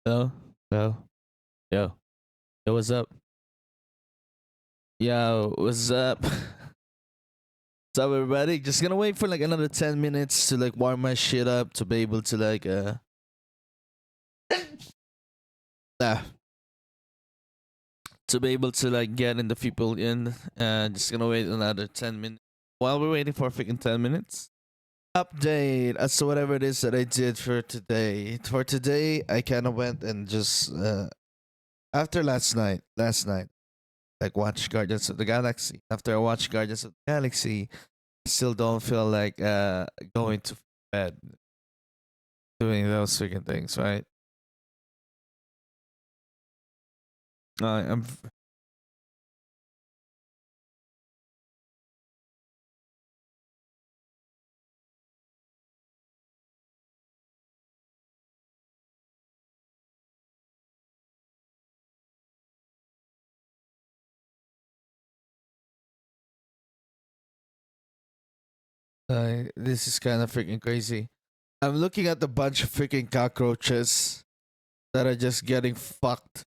Hello? Hello? Yo. Yo, what's up? Yo, what's up? What's up, everybody? Just gonna wait for like another 10 minutes to like warm my shit up to be able to like, ah, to be able to like get in the people in. Just gonna wait another 10 minutes. While we're waiting for freaking 10 minutes, update as to whatever it is that I did for today. For today, I kind of went and just, after last night, like watch Guardians of the Galaxy. After I watch Guardians of the Galaxy, I still don't feel like going to bed doing those freaking things, right? I'm this is kind of freaking crazy. I'm looking at the bunch of freaking cockroaches that are just getting fucked.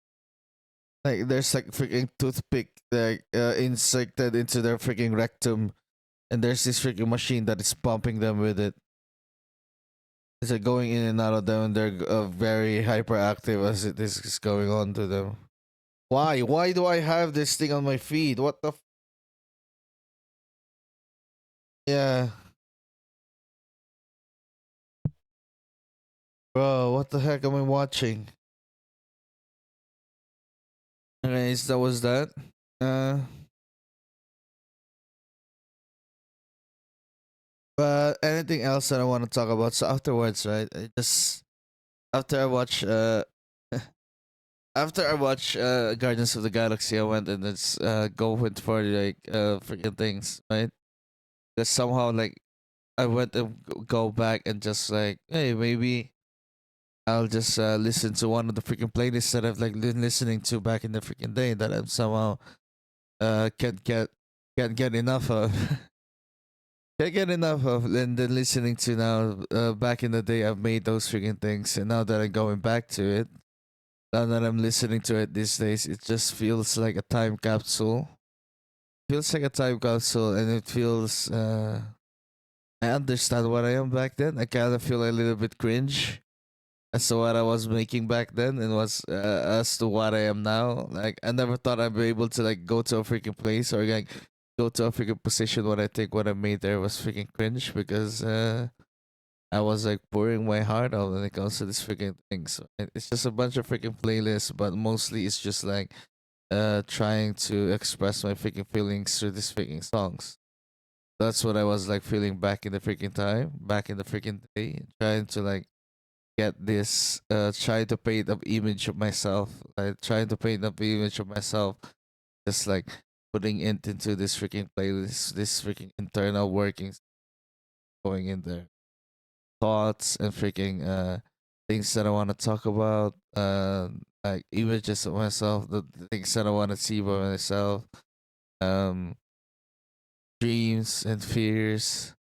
Like there's like freaking toothpick like injected into their freaking rectum, and there's this freaking machine that is pumping them with it. It's like going in and out of them, and they're very hyperactive as it is going on to them. Why? Why do I have this thing on my feed? What the? Yeah, bro. What the heck am I watching? Anyways, that was that. Uh, but anything else that I want to talk about? So afterwards, right? I just after I watch after I watch Guardians of the Galaxy, I went and it's go went for like freaking things, right? That somehow like I went and go back and just like, hey, maybe I'll just listen to one of the freaking playlists that I've like been listening to back in the freaking day that I'm somehow can't get enough of. Can't get enough of and then listening to now. Back in the day, I've made those freaking things, and now that I'm going back to it, now that I'm listening to it these days, it just feels like a time capsule. Feels like a time capsule, and it feels. I understand what I am back then. I kind of feel a little bit cringe as to what I was making back then, and was as to what I am now. Like I never thought I'd be able to like go to a freaking place or like go to a freaking position when I think what I made there was freaking cringe because I was like pouring my heart out when it comes to this freaking thing. So it's just a bunch of freaking playlists, but mostly it's just like trying to express my freaking feelings through these freaking songs. That's what I was like feeling back in the freaking time, back in the freaking day, trying to like get this trying to paint up image of myself, like trying to paint up the image of myself, just like putting it into this freaking playlist, this freaking internal workings going in there, thoughts and freaking things that I want to talk about, like images of myself, the things that I want to see by myself, um, dreams and fears,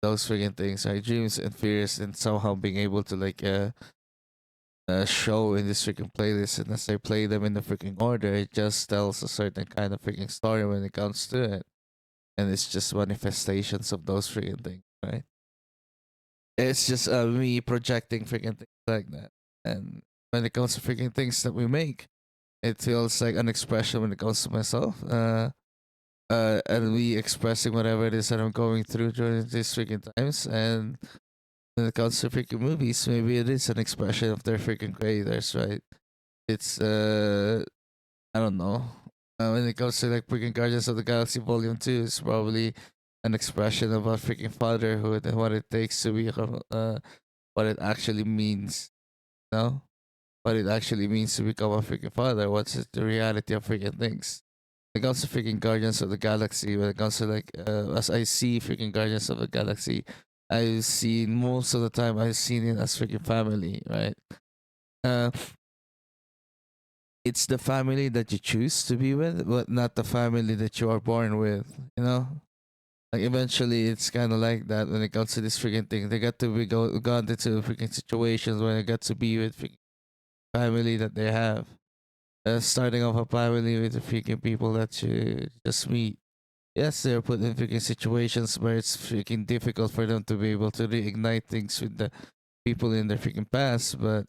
those freaking things, right? Dreams and fears, and somehow being able to like show in this freaking playlist, and as I play them in the freaking order, it just tells a certain kind of freaking story when it comes to it, and it's just manifestations of those freaking things, right? It's just me projecting freaking things like that. And when it comes to freaking things that we make, it feels like an expression when it comes to myself. And me expressing whatever it is that I'm going through during these freaking times. And when it comes to freaking movies, maybe it is an expression of their freaking creators, right? It's I don't know. When it comes to like freaking Guardians of the Galaxy Vol.2, it's probably an expression of a freaking fatherhood and what it takes to be what it actually means, you know? What it actually means to become a freaking father. What's the reality of freaking things? When it comes to freaking Guardians of the Galaxy, when it comes to like, as I see freaking Guardians of the Galaxy, I've seen most of the time, I've seen it as freaking family, right? Uh, it's the family that you choose to be with, but not the family that you are born with, you know? Like eventually, it's kind of like that when it comes to this freaking thing. They got to be gone into freaking situations when they got to be with family that they have. Starting off a family with the freaking people that you just meet. Yes, they're put in freaking situations where it's freaking difficult for them to be able to reignite things with the people in their freaking past, but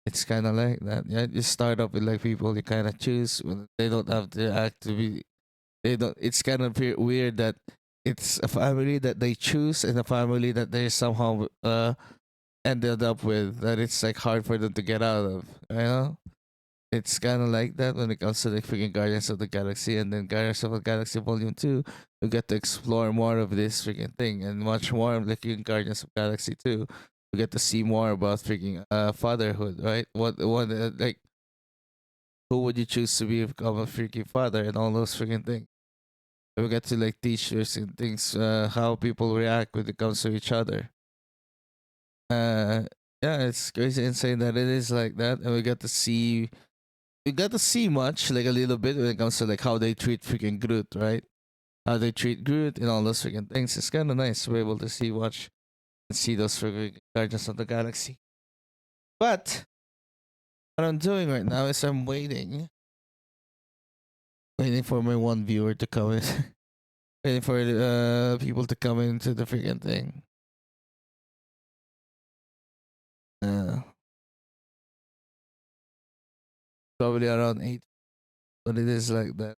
it's kind of like that. Yeah, you start up with like people you kind of choose when they don't have to act to be. They don't. It's kind of weird that it's a family that they choose and a family that they somehow ended up with that it's like hard for them to get out of. You know, it's kind of like that when it comes to the freaking Guardians of the Galaxy and then Guardians of the Galaxy Vol.2. You get to explore more of this freaking thing and much more of the freaking Guardians of Galaxy 2. You get to see more about freaking fatherhood, right? What like who would you choose to become a freaking father and all those freaking things. We get to like teach us and things how people react when it comes to each other. Uh, yeah, it's crazy insane that it is like that, and we got to see much like a little bit when it comes to like how they treat freaking Groot, right? How they treat Groot and all those freaking things. It's kind of nice to be able to see watch and see those freaking Guardians of the Galaxy. But what I'm doing right now is I'm waiting for my one viewer to come in, waiting for people to come into the freaking thing. Uh, Probably around 8, but it is like that.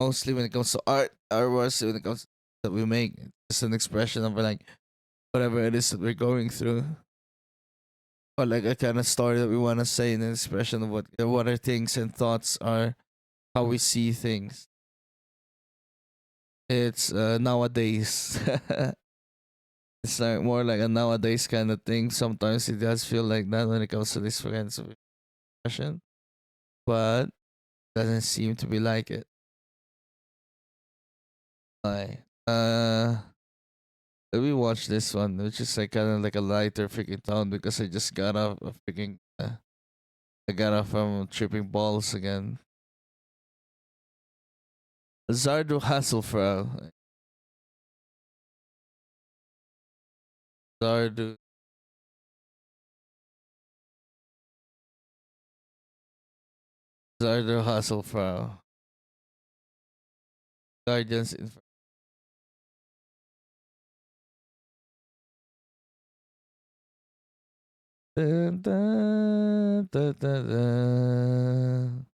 Mostly when it comes to art, was when it comes to that we make, it's just an expression of like whatever it is that we're going through, or like a kind of story that we want to say in an expression of what our things and thoughts are, how we see things. It's nowadays. It's like more like a nowadays kind of thing. Sometimes it does feel like that when it comes to this kinds of expression, but doesn't seem to be like it. Like, let me watch this one, which is like kind of like a lighter freaking tone because I just got off of freaking. I got off from tripping balls again. Zardo Hasselfrau. Zardo. Zardo Hasselfrau. Guardians in. Dun, dun, dun, dun, dun.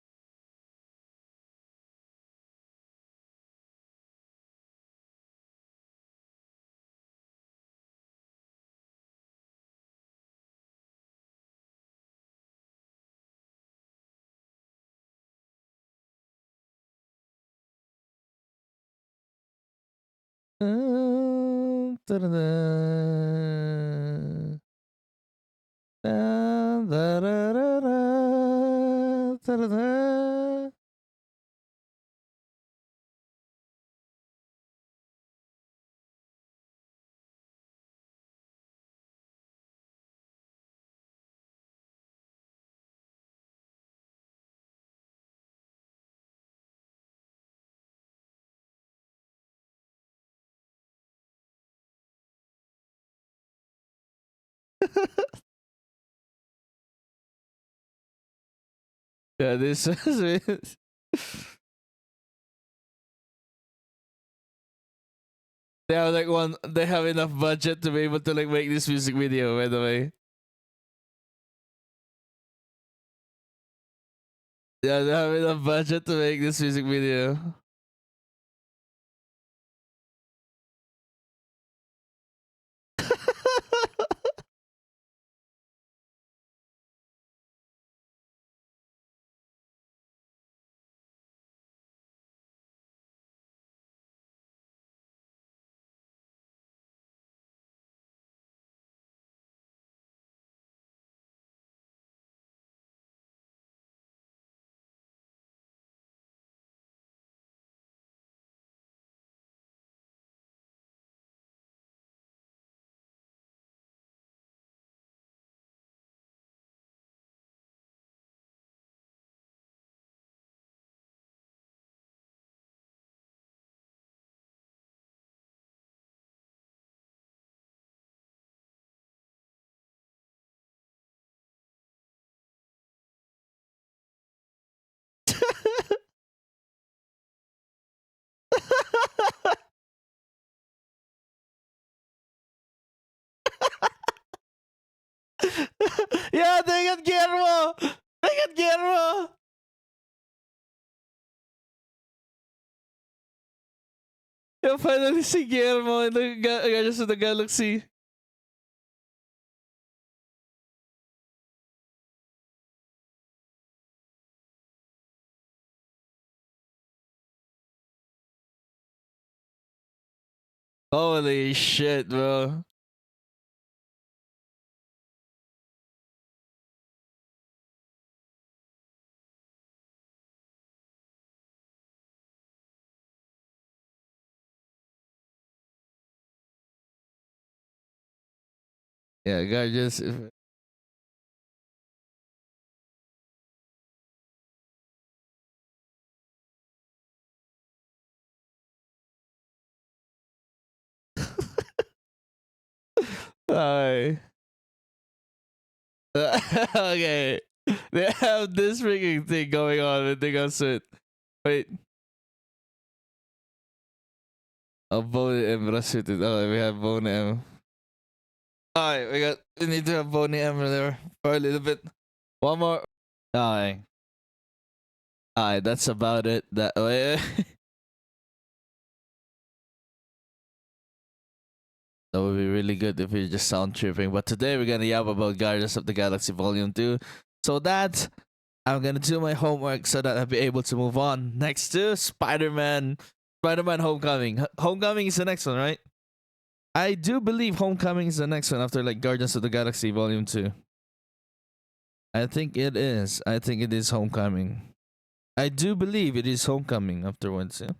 Dun, dun, dun, dun. Dun, dun, dun, dun, dun, dun, dun, dun. Yeah, this is. They have like one. They have enough budget to be able to like make this music video. By the way, yeah, they have enough budget to make this music video. Yeah, dang it, Guillermo! Dang it, Guillermo! You finally see Guillermo in the Guardians of the Galaxy. Holy shit, bro. Yeah, Guardians. Alright. Okay. They have this freaking thing going on and they got it. Wait. Oh, Bone M suited. Oh, we have Bone M. Alright, we need to have Bone M there for a little bit. One more. Alright. Alright, that's about it. That way. That would be really good if we just sound tripping. But today we're gonna yap about Guardians of the Galaxy Vol.2. So that I'm gonna do my homework so that I'll be able to move on. Next to Spider-Man. Spider-Man Homecoming. Homecoming is the next one, right? I do believe Homecoming is the next one after like Guardians of the Galaxy Vol.2. I think it is. I think it is Homecoming. I do believe it is Homecoming afterwards. Yeah.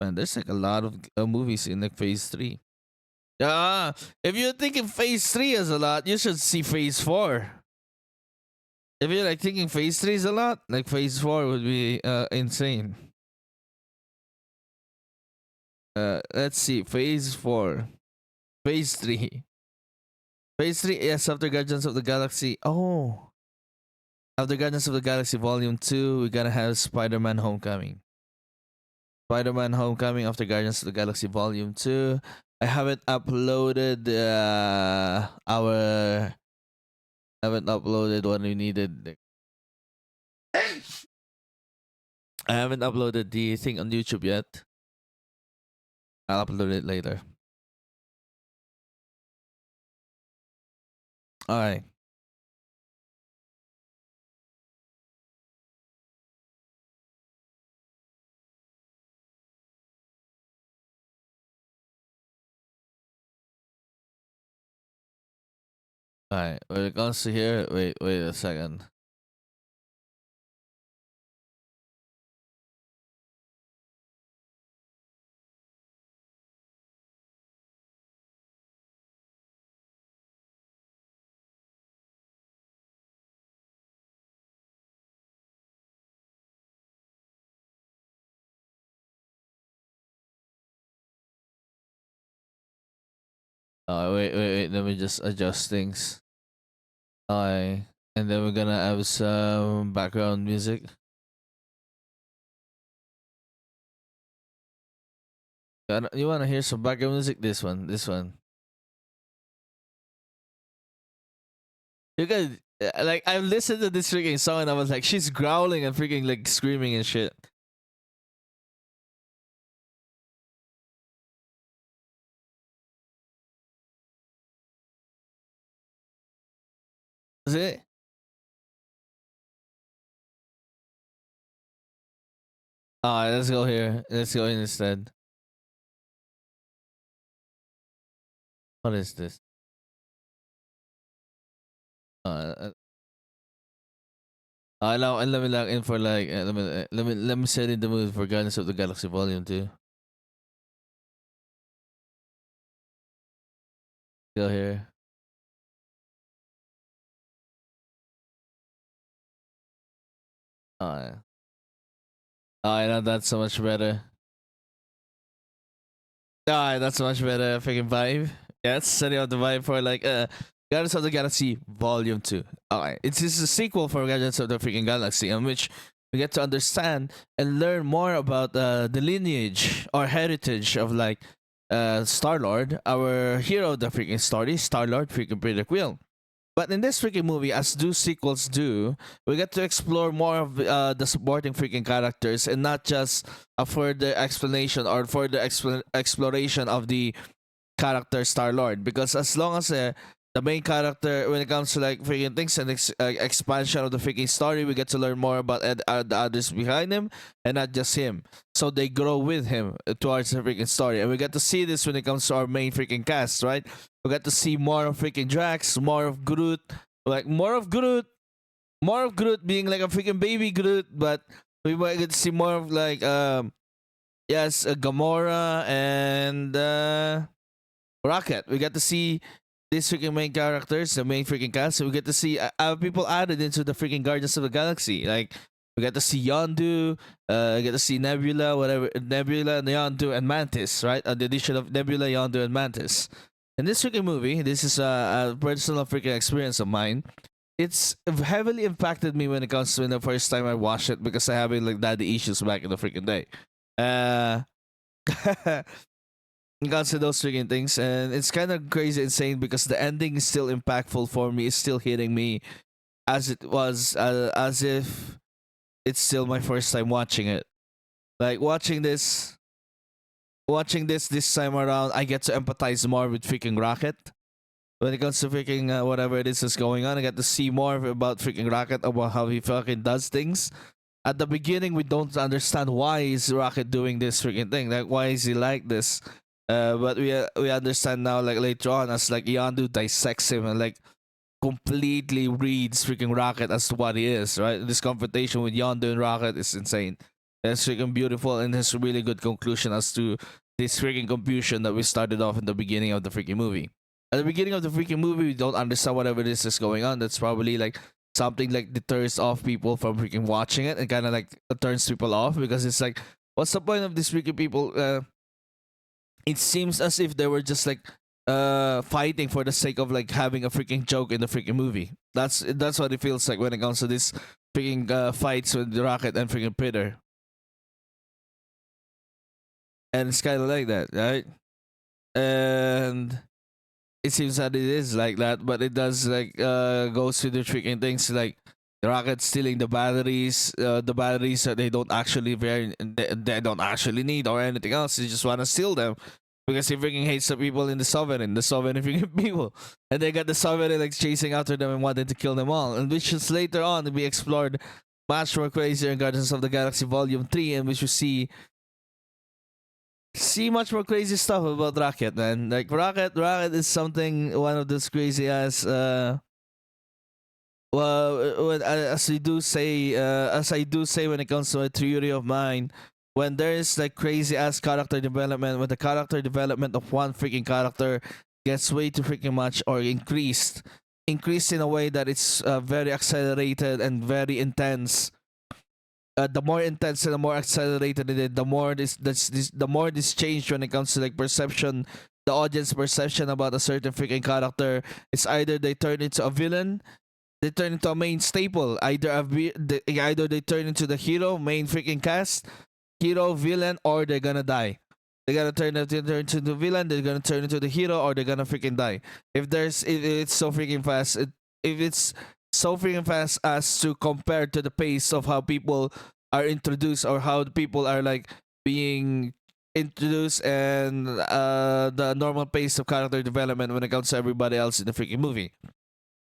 Man, there's like a lot of movies in like Phase 3. If you're thinking Phase 3 is a lot, you should see Phase 4. If you're like thinking Phase 3 is a lot, like Phase 4 would be insane. Let's see. Phase 4. Phase 3. Phase 3, yes, after Guardians of the Galaxy. Oh. After Guardians of the Galaxy Volume 2, we're gonna have Spider-Man Homecoming. Spider-Man Homecoming after Guardians of the Galaxy Volume 2. I haven't uploaded our... I haven't uploaded what we needed. I haven't uploaded the thing on YouTube yet. I'll upload it later. Alright. Alright. When it comes to here, wait a second. Wait. Let me just adjust things. Alright. And then we're gonna have some background music. You wanna hear some background music? This one. You guys, like, I listened to this freaking song and I was like, she's growling and freaking like screaming and shit. Is it? Alright, let's go here. Let's go instead. What is this? Uh, now and let me log in for like let me set in the mood for Guardians of the Galaxy Volume 2. Go here. Alright. Alright, now that's so much better. Alright, that's so much better freaking vibe. Yeah, it's setting up the vibe for like Guardians of the Galaxy Volume 2. Alright. It's just a sequel for Guardians of the freaking Galaxy in which we get to understand and learn more about the lineage or heritage of like Star-Lord, our hero of the freaking story, Star-Lord freaking Peter Quill. But in this freaking movie, as do sequels do, we get to explore more of the supporting freaking characters and not just a further explanation or further exploration of the character Star Lord. Because as long as the main character, when it comes to like freaking things and expansion of the freaking story, we get to learn more about the others behind him and not just him. So they grow with him towards the freaking story, and we get to see this when it comes to our main freaking cast, right? We get to see more of freaking Drax, more of Groot, like more of Groot being like a freaking baby Groot, but we might get to see more of like yes, Gamora and Rocket. We get to see these freaking main characters, the main freaking cast. So we get to see people added into the freaking Guardians of the Galaxy. Like we get to see Yondu, get to see Nebula, whatever Nebula and Yondu and Mantis, right? The addition of Nebula, Yondu, and Mantis. In this freaking movie, this is a personal freaking experience of mine. It's heavily impacted me when it comes to the first time I watched it because I having like daddy issues back in the freaking day. Uh, it comes to those freaking things, and it's kind of crazy, insane because the ending is still impactful for me. It's still hitting me as it was, as if it's still my first time watching it. Like watching this time around, I get to empathize more with freaking Rocket. When it comes to freaking whatever it is that's going on, I get to see more about freaking Rocket, about how he fucking does things. At the beginning, we don't understand why is Rocket doing this freaking thing. Like, why is he like this? But we understand now, like later on, as like Yondu dissects him and like completely reads freaking Rocket as to what he is. Right, this confrontation with Yondu and Rocket is insane. It's freaking beautiful, and it's a really good conclusion as to this freaking confusion that we started off in the beginning of the freaking movie. At the beginning of the freaking movie, we don't understand whatever this is going on. That's probably like something like deters off people from freaking watching it and kind of like turns people off because it's like, what's the point of these freaking people? It seems as if they were just like fighting for the sake of like having a freaking joke in the freaking movie. That's what it feels like when it comes to this freaking fights with the Rocket and freaking Peter. And it's kind of like that, right? And it seems that it is like that, but it does like goes to the freaking things like the Rocket stealing the batteries that they don't actually need or anything else. They just want to steal them because he freaking hates the people in the Sovereign freaking people, and they got the Sovereign like chasing after them and wanting to kill them all, and which is later on to be explored much more crazier in Guardians of the Galaxy Vol.2, in which you see much more crazy stuff about Rocket, man. Like Rocket is something, one of those crazy ass as I do say when it comes to a theory of mine, when there is like crazy ass character development, when the character development of one freaking character gets way too freaking much or increased in a way that it's very accelerated and very intense. The more intense and the more accelerated it is, the more this changed when it comes to like perception, the audience perception about a certain freaking character. It's either they turn into a villain, they turn into a main staple. Either they turn into the hero, main freaking cast, hero, villain, or they're gonna die. They're gonna turn into the villain, they're gonna turn into the hero, or they're gonna freaking die. If it's so freaking fast, if it's so freaking fast as to compare to the pace of how people are introduced or how the people are like being introduced and the normal pace of character development when it comes to everybody else in the freaking movie.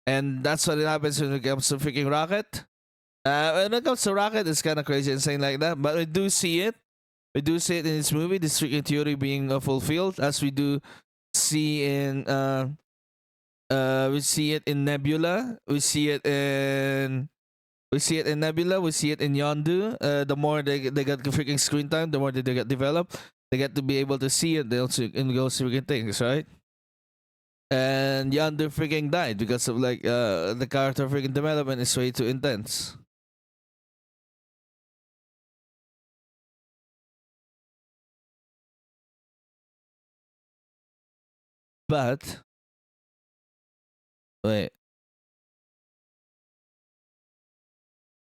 And that's what it happens when it comes to freaking Rocket. When it comes to Rocket, it's kind of crazy and saying like that, but we do see it. We do see it in this movie, this freaking theory being fulfilled, as we do see in we see it in Nebula. We see it in Nebula. We see it in Yondu. The more they get the freaking screen time, the more they get developed. They get to be able to see it. They also in those freaking things, right? And Yondu freaking died because of like the character freaking development is way too intense. But wait,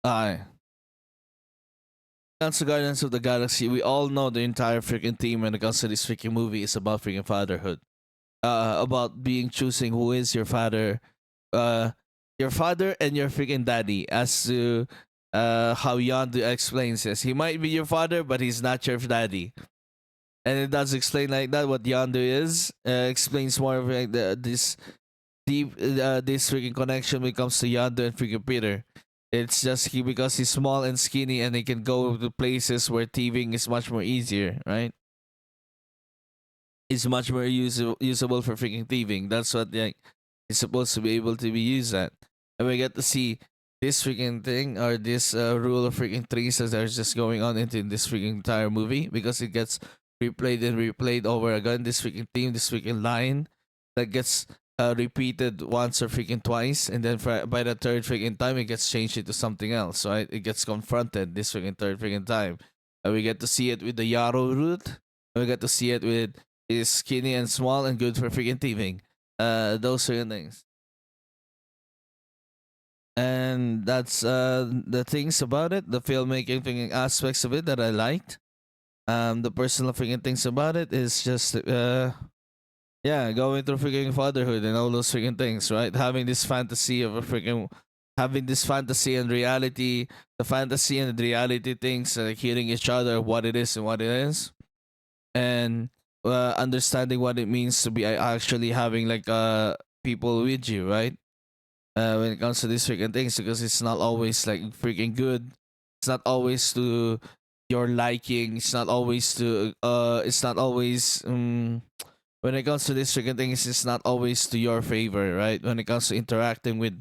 I. Comes to Guardians of the Galaxy, we all know the entire freaking theme when it comes to this freaking movie is about freaking fatherhood. About being choosing who is your father, your father and your freaking daddy, as to how Yondu explains this. He might be your father, but he's not your daddy. And it does explain like that what Yondu is. Explains more of like this deep this freaking connection when it comes to Yondu and freaking Peter. It's just he, because he's small and skinny and he can go to places where thieving is much more easier, right? It's much more usable for freaking thieving. That's what like it's supposed to be able to be used at. And we get to see this freaking thing, or this rule of freaking threes that are just going on into this freaking entire movie, because it gets replayed and replayed over again. This freaking theme, this freaking line that gets repeated once or freaking twice, and then by the third freaking time, it gets changed into something else. Right? It gets confronted this freaking third freaking time, and we get to see it with the Yarrow route. And we get to see it with is skinny and small and good for freaking thieving. Those certain things. And that's the things about it, the filmmaking thing aspects of it that I liked. The personal freaking things about it is just yeah, going through freaking fatherhood and all those freaking things, right? Having this fantasy of a freaking having this fantasy and reality, the fantasy and the reality things, like hearing each other what it is and what it is, and understanding what it means to be actually having like people with you, right? When it comes to these freaking things, because it's not always like freaking good. It's not always to your liking. It's not always to It's not always when it comes to these freaking things, it's not always to your favor, right? When it comes to interacting with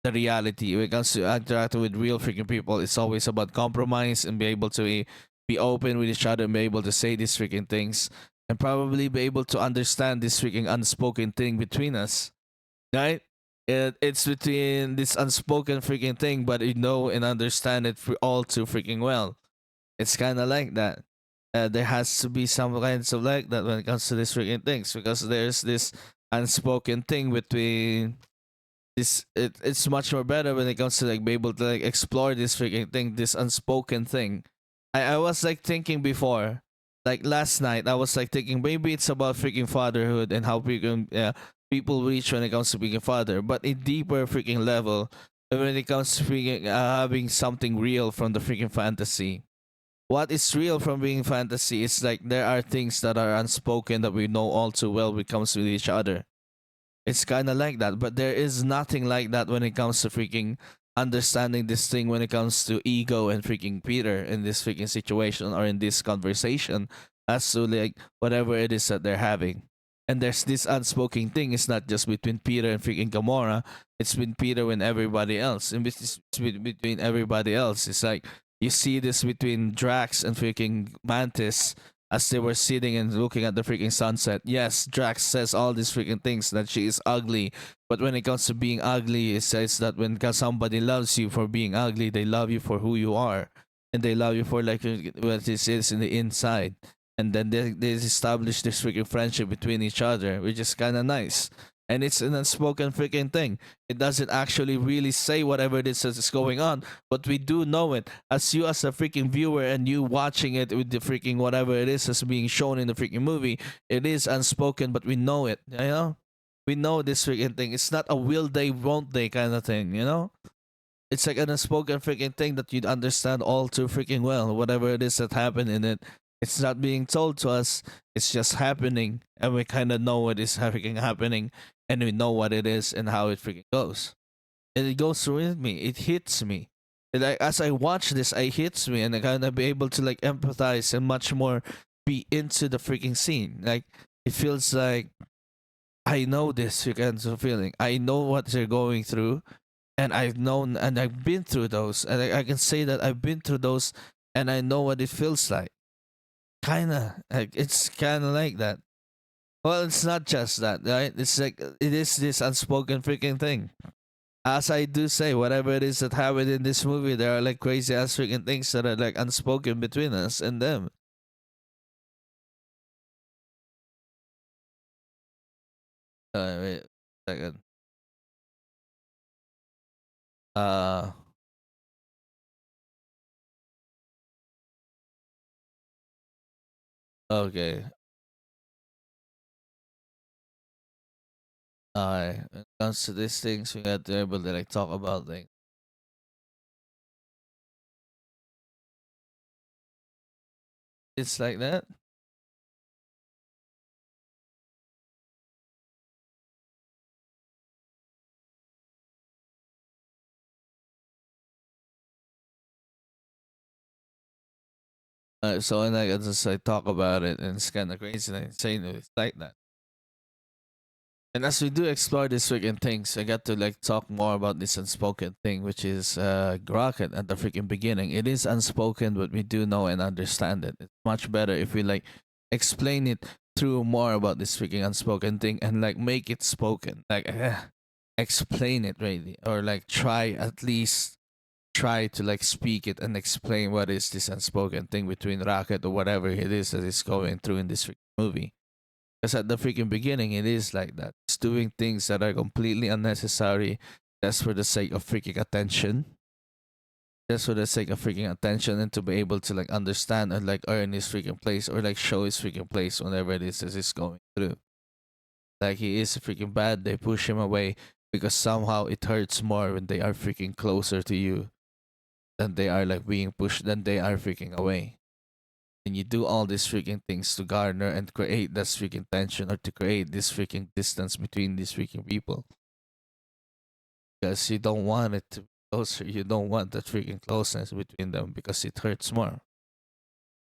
the reality, when it comes to interacting with real freaking people, it's always about compromise and be able to be open with each other and be able to say these freaking things, and probably be able to understand this freaking unspoken thing between us, right? It's between this unspoken freaking thing, but you know and understand it for all too freaking well. It's kind of like that. There has to be some kinds of like that when it comes to these freaking things, because there's this unspoken thing between it's much more better when it comes to like be able to like explore this freaking thing, this unspoken thing. I was like thinking before, like last night, I was like thinking maybe it's about freaking fatherhood and how freaking people reach when it comes to being a father, but a deeper freaking level when it comes to freaking having something real from the freaking fantasy. What is real from being fantasy is like there are things that are unspoken that we know all too well when it comes with each other. It's kind of like that, but there is nothing like that when it comes to freaking understanding this thing when it comes to ego and freaking Peter in this freaking situation or in this conversation, as to like whatever it is that they're having. And there's this unspoken thing. It's not just between Peter and freaking Gamora. It's between Peter and everybody else. And between everybody else, it's like you see this between Drax and freaking Mantis as they were sitting and looking at the freaking sunset. Yes, Drax says all these freaking things that she is ugly, but when it comes to being ugly, it says that when somebody loves you for being ugly, they love you for who you are, and they love you for like what this is in the inside. And then they establish this freaking friendship between each other, which is kind of nice. And it's an unspoken freaking thing. It doesn't actually really say whatever it is that is going on, but we do know it. As you, as a freaking viewer, and you watching it with the freaking whatever it is that's being shown in the freaking movie, it is unspoken, but we know it. You know, we know this freaking thing. It's not a will they, won't they kind of thing. You know, it's like an unspoken freaking thing that you'd understand all too freaking well. Whatever it is that happened in it, it's not being told to us. It's just happening, and we kind of know what is freaking happening, and we know what it is and how it freaking goes. And it goes through me. It hits me. And like as I watch this, it hits me, and I kind of be able to like empathize and much more be into the freaking scene. Like it feels like I know this kind of feeling. I know what they're going through, and I've known and I've been through those, and I can say that I've been through those, and I know what it feels like. Kinda, like it's kind of like that. Well, it's not just that, right? It's like it is this unspoken freaking thing. As I do say, whatever it is that happened in this movie, there are like crazy ass freaking things that are like unspoken between us and them. Wait a second. Uh, okay. When it comes to these things, we got to be able to like talk about things. It's like that. So when I just like talk about it, and it's kind of crazy and insane. It's like that. And as we do explore these freaking things, I got to like talk more about this unspoken thing, which is Rocket at the freaking beginning. It is unspoken, but we do know and understand it. It's much better if we like explain it through more about this freaking unspoken thing and like make it spoken. Like explain it really, or like try at least try to like speak it and explain what is this unspoken thing between Rocket or whatever it is that is going through in this freaking movie. Because at the freaking beginning, it is like that. It's doing things that are completely unnecessary just for the sake of freaking attention. Just for the sake of freaking attention and to be able to like understand and like earn his freaking place or like show his freaking place whenever it is that he's going through. Like he is freaking bad, they push him away because somehow it hurts more when they are freaking closer to you than they are like being pushed than they are freaking away. And you do all these freaking things to garner and create this freaking tension or to create this freaking distance between these freaking people because you don't want it to be closer. You don't want that freaking closeness between them because it hurts more.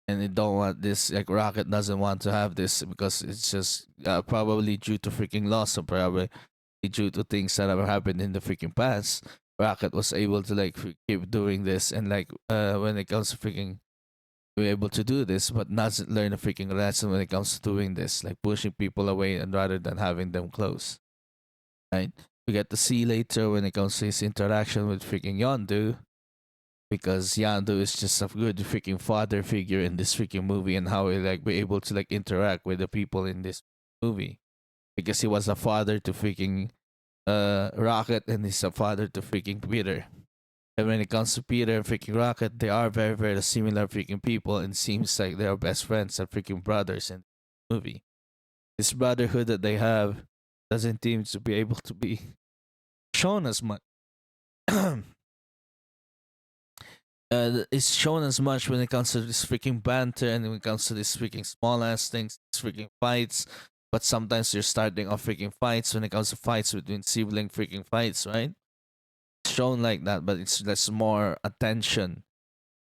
And you don't want this, like Rocket doesn't want to have this because it's just probably due to freaking loss or probably due to things that have happened in the freaking past. Rocket was able to like keep doing this and like when it comes to freaking be able to do this, but not learn a freaking lesson when it comes to doing this, like pushing people away and rather than having them close. Right? We get to see later when it comes to his interaction with freaking Yondu, because Yondu is just a good freaking father figure in this freaking movie and how he like be able to like interact with the people in this movie. Because he was a father to freaking Rocket and he's a father to freaking Peter. And when it comes to Peter and freaking Rocket, they are very, very similar freaking people and seems like they are best friends and freaking brothers in the movie. This brotherhood that they have doesn't seem to be able to be shown as much. It's shown as much when it comes to this freaking banter and when it comes to these freaking small ass things, these freaking fights. But sometimes you're starting off freaking fights when it comes to fights between sibling freaking fights, right? It's shown like that, but it's less more attention,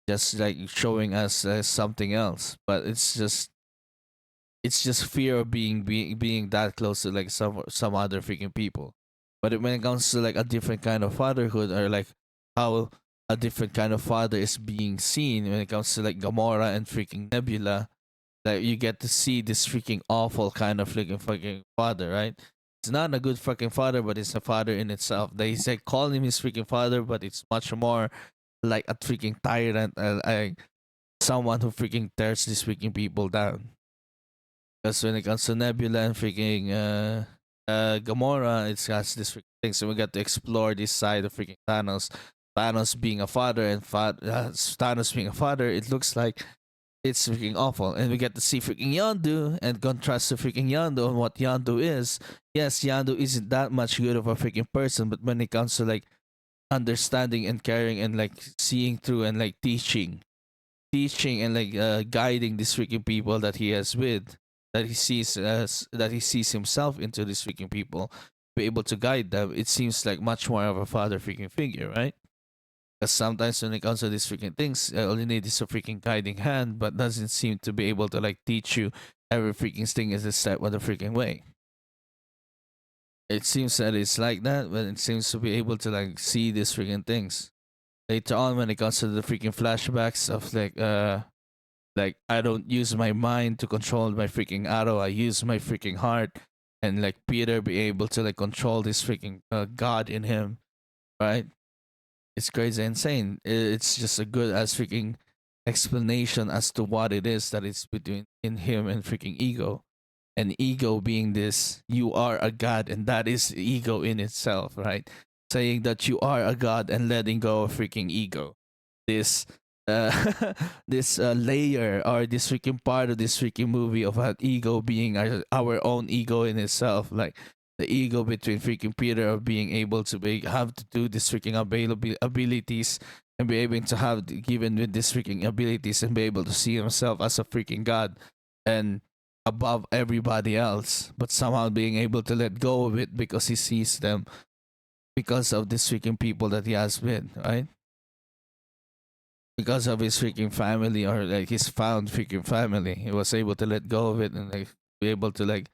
just like showing us something else. But it's just fear of being that close to like some other freaking people. But when it comes to like a different kind of fatherhood or like how a different kind of father is being seen when it comes to like Gamora and freaking Nebula, like you get to see this freaking awful kind of freaking fucking father, right? It's not a good fucking father, but it's a father in itself. They say call him his freaking father, but it's much more like a freaking tyrant, like someone who freaking tears these freaking people down. Because when it comes to Nebula and freaking Gamora, it has this freaking thing. So we got to explore this side of freaking Thanos. Thanos being a father and Thanos being a father, it looks like it's freaking awful. And we get to see freaking Yondu and contrast to freaking Yondu and what Yondu is. Yes, Yondu isn't that much good of a freaking person, but when it comes to like understanding and caring and like seeing through and like teaching and like guiding these freaking people that he has with that he sees himself into these freaking people, be able to guide them. It seems like much more of a father freaking figure, right? Because sometimes when it comes to these freaking things, all you need is a freaking guiding hand, but doesn't seem to be able to like teach you every freaking thing is a step of the freaking way. It seems that it's like that, but it seems to be able to like see these freaking things later on when it comes to the freaking flashbacks of like I don't use my mind to control my freaking arrow. I use my freaking heart, and like Peter be able to like control this freaking god in him, right? It's crazy, insane. It's just a good as freaking explanation as to what it is that is between in him and freaking ego, and ego being this you are a god, and that is ego in itself, right? Saying that you are a god and letting go of freaking ego, this this layer or this freaking part of this freaking movie of our ego being our own ego in itself, like the ego between freaking Peter of being able to have to do this freaking abilities and be able to have given with these freaking abilities and be able to see himself as a freaking god and above everybody else, but somehow being able to let go of it because he sees them because of these freaking people that he has with, right? Because of his freaking family or like his found freaking family, he was able to let go of it and like be able to like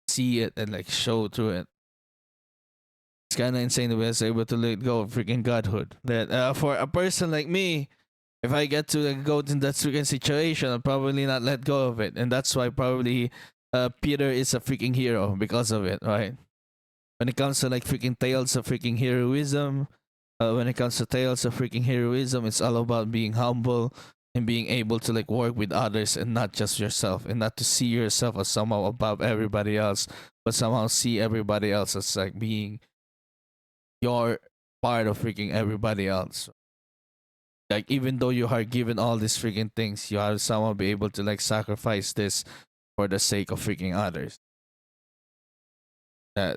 see it and like show through it. It's kind of insane that we was able to let go of freaking godhood. That for a person like me, if I get to like, go in that freaking situation, I'll probably not let go of it, and that's why probably Peter is a freaking hero because of it, right? When it comes to like freaking tales of freaking heroism, when it comes to tales of freaking heroism, it's all about being humble and being able to like work with others and not just yourself, and not to see yourself as somehow above everybody else, but somehow see everybody else as like being your part of freaking everybody else. Like even though you are given all these freaking things, you have to somehow be able to like sacrifice this for the sake of freaking others.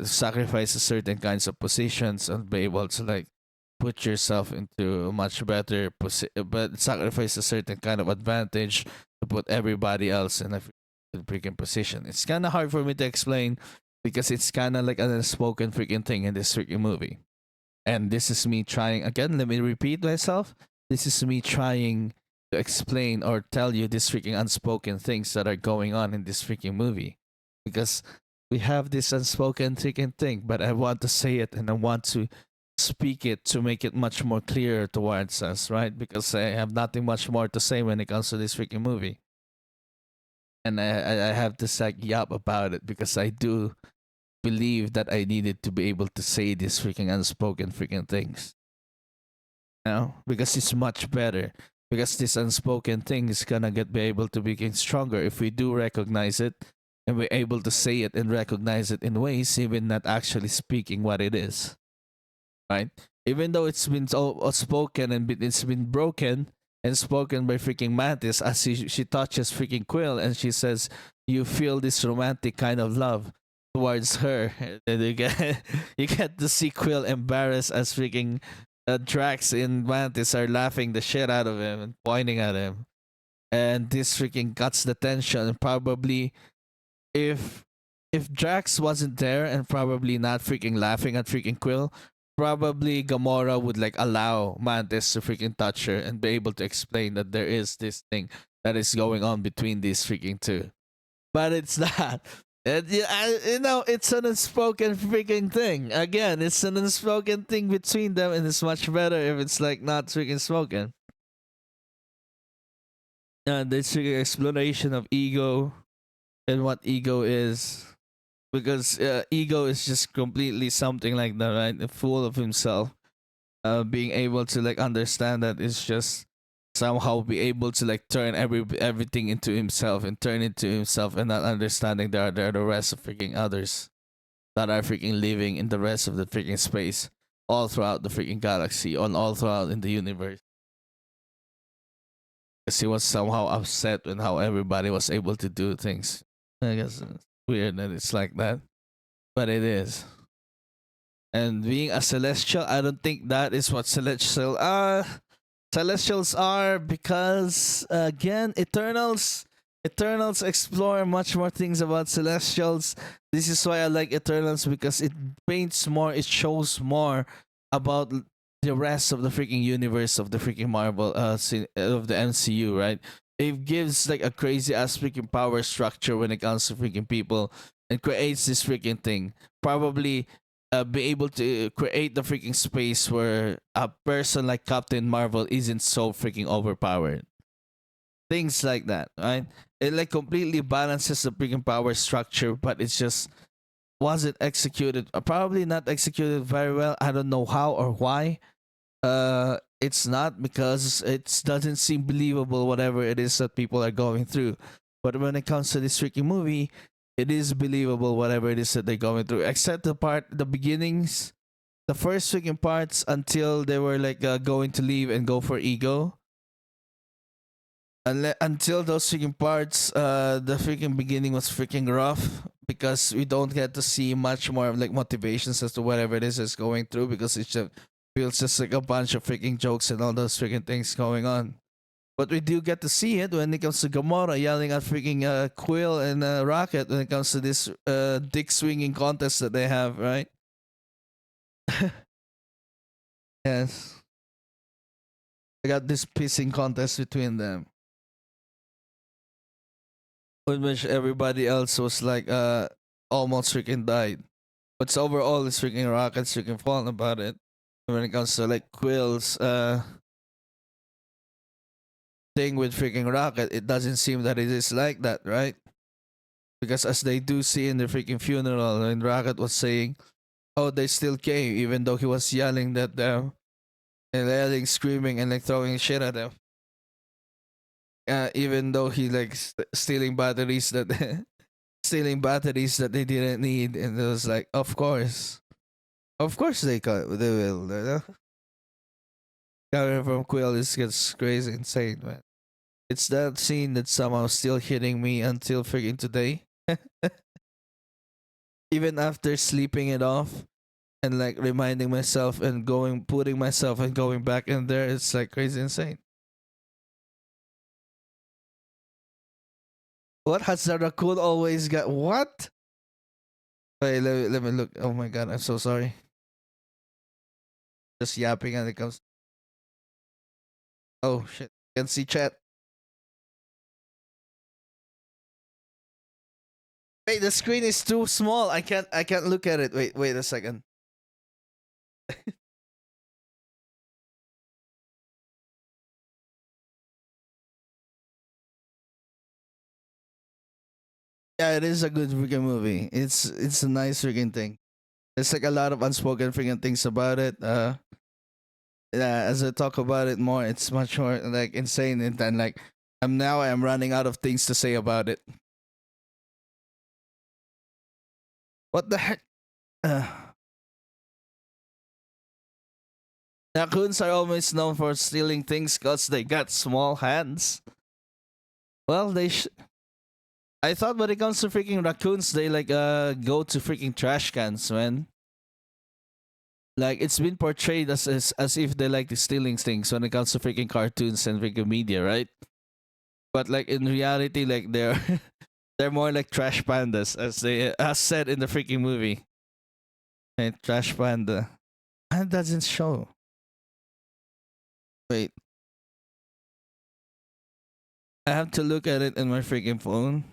Sacrifice certain kinds of positions and be able to like put yourself into a much better but sacrifice a certain kind of advantage to put everybody else in a freaking position. It's kind of hard for me to explain because it's kind of like an unspoken freaking thing in this freaking movie. And this is me trying again. Let me repeat myself. This is me trying to explain or tell you these freaking unspoken things that are going on in this freaking movie, because we have this unspoken freaking thing, but I want to say it and I want to speak it to make it much more clearer towards us, right? Because I have nothing much more to say when it comes to this freaking movie, and I have to like yap about it because I do believe that I needed to be able to say these freaking unspoken freaking things. You know? Because it's much better. Because this unspoken thing is gonna be able to become stronger if we do recognize it and we're able to say it and recognize it in ways even not actually speaking what it is. Right? Even though it's been spoken and it's been broken and spoken by freaking Mantis as she touches freaking Quill and she says, you feel this romantic kind of love towards her. And you get to see Quill embarrassed as freaking Drax and Mantis are laughing the shit out of him and pointing at him. And this freaking cuts the tension. And probably if Drax wasn't there and probably not freaking laughing at freaking Quill, probably Gamora would like allow Mantis to freaking touch her and be able to explain that there is this thing that is going on between these freaking two. But it's not. And, you know, it's an unspoken freaking thing. Again, it's an unspoken thing between them, and it's much better if it's like not freaking spoken. This freaking exploration of ego and what ego is, because ego is just completely something like that, right? Full of himself. Being able to like understand that it's just somehow be able to like turn everything into himself and turn it to himself and not understanding there are the rest of freaking others that are freaking living in the rest of the freaking space all throughout the freaking galaxy on all throughout in the universe. Because he was somehow upset with how everybody was able to do things. I guess it's weird that it's like that, but it is. And being a celestial, I don't think that is what celestials are, because again, Eternals explore much more things about celestials. This is why I like Eternals, because it paints more, it shows more about the rest of the freaking universe of the freaking Marvel of the MCU, right? It gives like a crazy ass freaking power structure when it comes to freaking people and creates this freaking thing. Probably be able to create the freaking space where a person like Captain Marvel isn't so freaking overpowered. Things like that, right? It like completely balances the freaking power structure, but it's just wasn't executed. Probably not executed very well. I don't know how or why. It's not, because it doesn't seem believable whatever it is that people are going through. But when it comes to this freaking movie, it is believable whatever it is that they're going through, except the beginnings, the first freaking parts until they were like going to leave and go for ego. Until those freaking parts, the freaking beginning was freaking rough. because we don't get to see much more of like motivations as to whatever it is going through, because it just feels just like a bunch of freaking jokes and all those freaking things going on. But we do get to see it when it comes to Gamora yelling at freaking Quill and Rocket when it comes to this dick swinging contest that they have, right? Yes. I got this pissing contest between them, in which everybody else was like almost freaking died. But overall, it's freaking Rocket's freaking fun about it. When it comes to like Quill's thing with freaking Rocket, it doesn't seem that it is like that, right? Because as they do see in the freaking funeral, when Rocket was saying, "Oh, they still came," even though he was yelling at them and yelling, screaming, and like throwing shit at them. Even though he like stealing batteries that stealing batteries that they didn't need, and it was like, of course they will. You know? Coming from Quill is gets crazy, insane, man. It's that scene that's somehow still hitting me until freaking today. Even after sleeping it off and like reminding myself and putting myself and going back in there, it's like crazy insane. What has the raccoon always got? What? Wait, let me look. Oh my god, I'm so sorry. Just yapping and it comes. Oh shit. Can see chat. Wait, the screen is too small. I can't look at it. Wait a second. Yeah, it is a good freaking movie. It's a nice freaking thing. There's like a lot of unspoken freaking things about it. Yeah, as I talk about it more, it's much more like insane, and then like I'm running out of things to say about it. What the heck? Uh, Raccoons are always known for stealing things because they got small hands. Well, I thought when it comes to freaking raccoons, they like go to freaking trash cans, man. Like it's been portrayed as if they like stealing things when it comes to freaking cartoons and freaking media, right? But like in reality, like they're they're more like trash pandas, as they as said in the freaking movie. And trash panda. And doesn't show. Wait, I have to look at it in my freaking phone.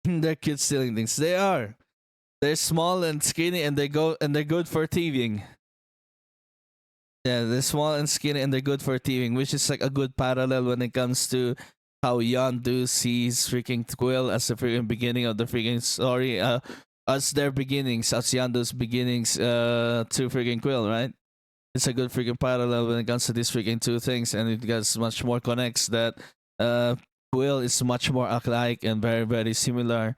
They're cute stealing things. They are. They're small and skinny, and they're good for thieving. Yeah, they're small and skinny, and they're good for thieving, which is like a good parallel when it comes to how Yondu sees freaking Quill as the freaking beginning of the freaking story. As their beginnings, as Yondu's beginnings, to freaking Quill, right? It's a good freaking parallel when it comes to these freaking two things, and it gets much more connects that Quill is much more alike and very very similar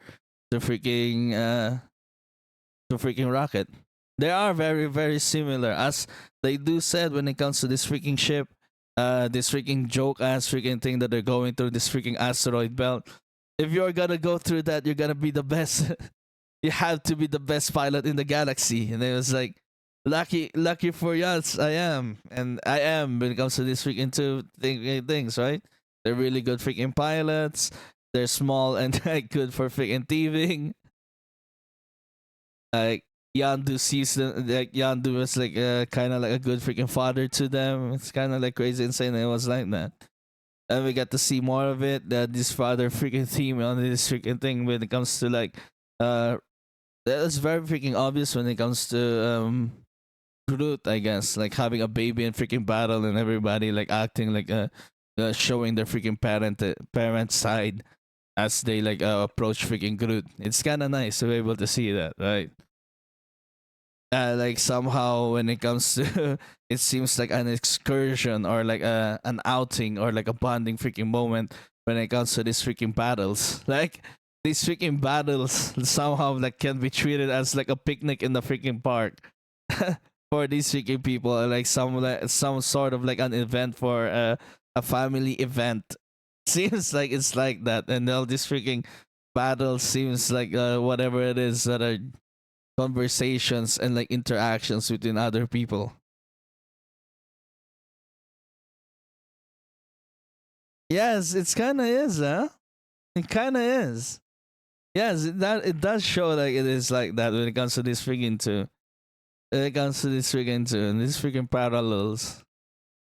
to freaking Rocket. They are very very similar, as they do said when it comes to this freaking ship, this freaking joke ass freaking thing that they're going through, this freaking asteroid belt. If you're gonna go through that, you're gonna be the best. You have to be the best pilot in the galaxy. And it was like, lucky for us, I am, and I am when it comes to this freaking things, right? They're really good freaking pilots. They're small and like good for freaking thieving. Like Yandu sees them, like Yandu was like kind of like a good freaking father to them. It's kind of like crazy insane. It was like that. And we got to see more of it. That this father freaking theme on this freaking thing when it comes to like that's very freaking obvious when it comes to Groot, I guess, like having a baby in freaking battle and everybody like acting like showing their freaking parent side as they like approach freaking Groot. It's kind of nice to be able to see that, right? Like somehow when it comes to it seems like an excursion or like an outing or like a bonding freaking moment when it comes to these freaking battles. Like these freaking battles somehow like can be treated as like a picnic in the freaking park. for these freaking people, like some sort of like an event for a family event. Seems like it's like that, and all this freaking battle seems like whatever it is that are conversations and like interactions between other people. Yes, it's kind of is, huh? It kind of is. Yes, it does show like it is like that when it comes to this freaking two. When it comes to this freaking two and these freaking parallels,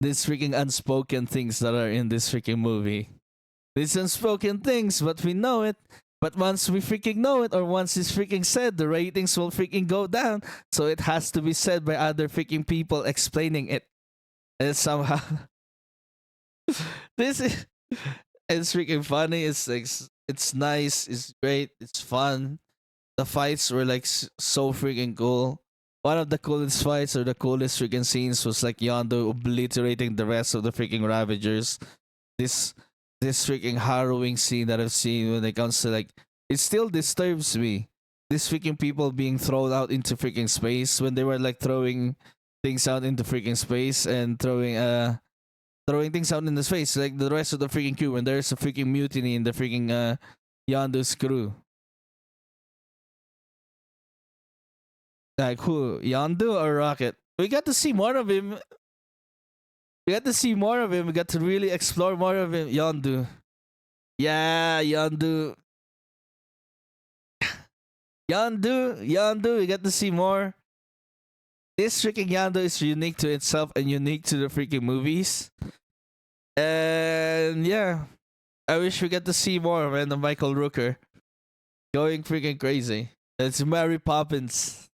these freaking unspoken things that are in this freaking movie. These unspoken things, but we know it. But once we freaking know it, or once it's freaking said, the ratings will freaking go down. So it has to be said by other freaking people explaining it. And somehow, this is it's freaking funny. It's nice. It's great. It's fun. The fights were like so freaking cool. One of the coolest fights or the coolest freaking scenes was like Yondu obliterating the rest of the freaking Ravagers. This this freaking harrowing scene that I've seen when it comes to like it still disturbs me. These freaking people being thrown out into freaking space when they were like throwing things out into freaking space and throwing things out in the space like the rest of the freaking crew when there's a freaking mutiny in the freaking Yondu's crew. Like who? Yondu or Rocket? We got to see more of him. We got to see more of him. We got to really explore more of him. Yondu. Yeah, Yondu. Yondu. We got to see more. This freaking Yondu is unique to itself and unique to the freaking movies. And yeah, I wish we get to see more, man. The Michael Rooker going freaking crazy. It's Mary Poppins.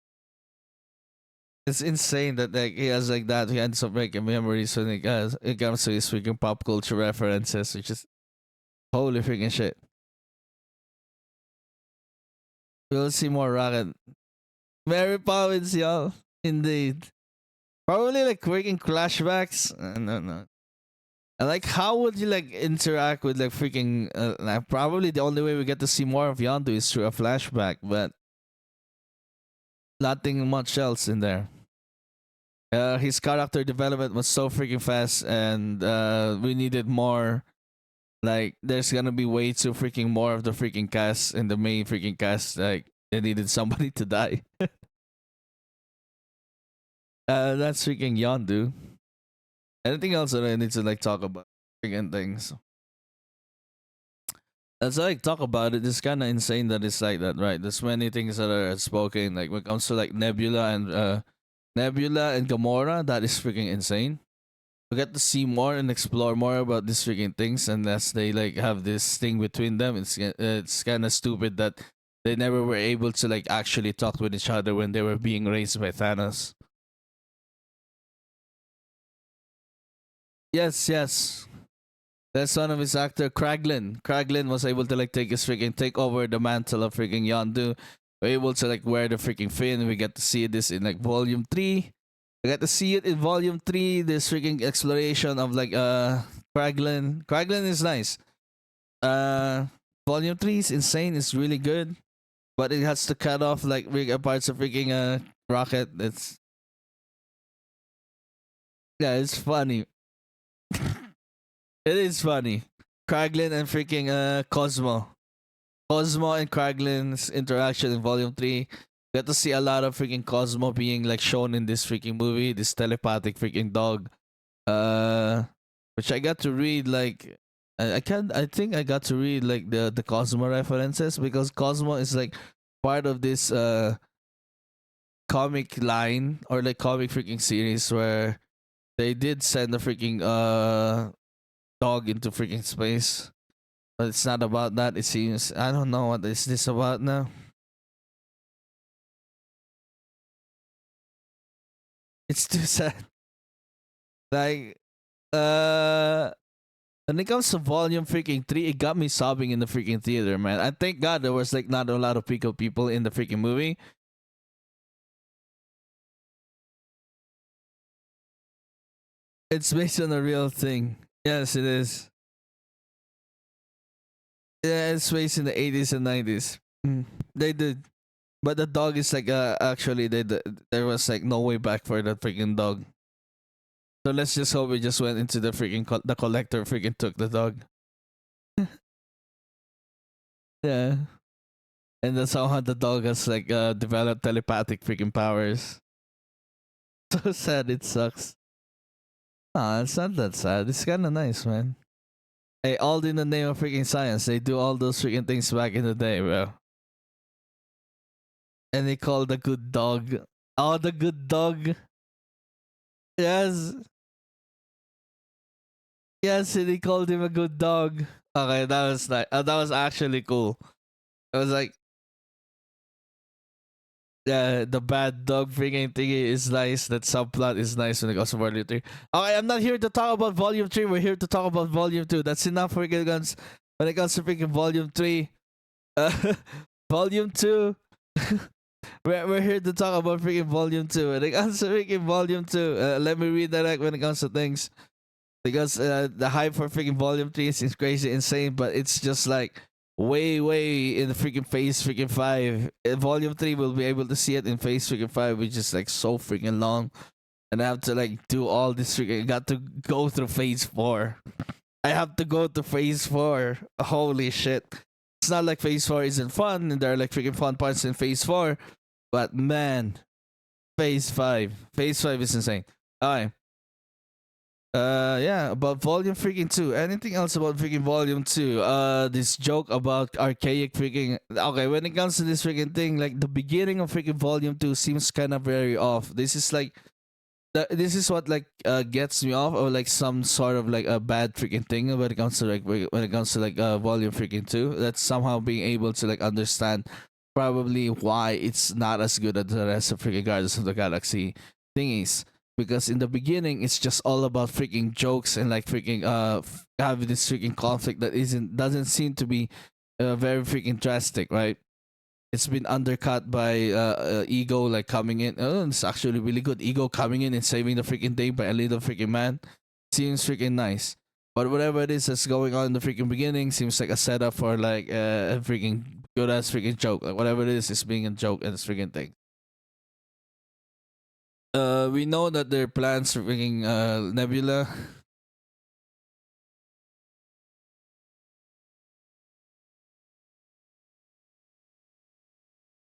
It's insane that like he has like that. He ends up making memories when it comes to his freaking pop culture references, which is holy freaking shit. We'll see more Rocket. Mary Poppins, y'all. Indeed. Probably like freaking flashbacks. No. And like, how would you like interact with like freaking? Like, probably the only way we get to see more of Yondu is through a flashback, but nothing much else in there. His character development was so freaking fast, and we needed more. Like, there's gonna be way too freaking more of the freaking cast in the main freaking cast. Like, they needed somebody to die. That's freaking Yondu. Anything else that I need to like talk about? Freaking things. As I like, talk about it, it's kind of insane that it's like that, right? There's many things that are spoken. Like when it comes to like Nebula and Gamora, that is freaking insane. We get to see more and explore more about these freaking things, unless they like have this thing between them. It's kind of stupid that they never were able to like actually talk with each other when they were being raised by Thanos. Yes. That's one of his actor, Kraglin. Kraglin was able to like take over the mantle of freaking Yondu. We're able to like wear the freaking fin. We get to see this in like volume 3. We get to see it in volume 3. This freaking exploration of like Kraglin. Kraglin is nice. Uh volume 3 is insane. It's really good. But it has to cut off like parts of freaking Rocket. It's funny. It is funny. Kraglin and freaking Cosmo. Cosmo and Kraglin's interaction in volume 3. Got to see a lot of freaking Cosmo being like shown in this freaking movie, this telepathic freaking dog. Uh which I got to read like I think I got to read like the Cosmo references because Cosmo is like part of this comic line or like comic freaking series where they did send a freaking dog into freaking space. But it's not about that, it seems. I don't know what is this about now. It's too sad. Like, when it comes to volume 3, it got me sobbing in the freaking theater, man. I thank God there was like not a lot of people in the freaking movie. It's based on a real thing. Yes, it is. Yeah, it's based in the 80s and 90s. They did. But the dog is like actually there was like no way back for that freaking dog. So let's just hope we just went into the freaking the collector freaking took the dog. Yeah. And that's how the dog has like developed telepathic freaking powers. So sad, it sucks. Ah, it's not that sad. It's kind of nice, man. Hey, all in the name of freaking science. They do all those freaking things back in the day, bro. And they call the good dog. Oh, the good dog. Yes. Yes, and he called him a good dog. Okay, that was like that was actually cool. It was like, yeah, the bad dog freaking thingy is nice. That subplot is nice when it comes to Volume 3. Okay, I'm not here to talk about Volume 3. We're here to talk about Volume 2. That's enough for guns when it comes to freaking Volume 3. Uh, Volume 2. we're here to talk about freaking Volume 2. When it comes to freaking Volume 2, let me redirect when it comes to things. Because the hype for freaking Volume 3 is crazy insane, but it's just like way in the freaking phase freaking 5. Volume 3 will be able to see it in phase freaking 5, which is like so freaking long. And I have to like do all this freaking, I got to go through phase 4. I have to go to phase 4. Holy shit. It's not like phase 4 isn't fun, and there are like freaking fun parts in phase 4, but man, phase 5. Phase 5 is insane. Alright. Yeah, about Volume freaking 2. Anything else about freaking Volume 2? This joke about archaic freaking. Okay, when it comes to this freaking thing, like the beginning of freaking Volume 2 seems kind of very off. This is like. This is what like gets me off, or like some sort of like a bad freaking thing when it comes to like when it comes to like Volume freaking 2. That's somehow being able to like understand probably why it's not as good as the rest of freaking Guardians of the Galaxy thingies, because in the beginning it's just all about freaking jokes and like freaking having this freaking conflict that doesn't seem to be very freaking drastic, right? It's been undercut by ego like coming in. Oh, it's actually really good. Ego coming in and saving the freaking day by a little freaking man seems freaking nice. But whatever it is that's going on in the freaking beginning seems like a setup for like a freaking good ass freaking joke. Like whatever it is being a joke and this freaking thing. We know that their plans for freaking Nebula.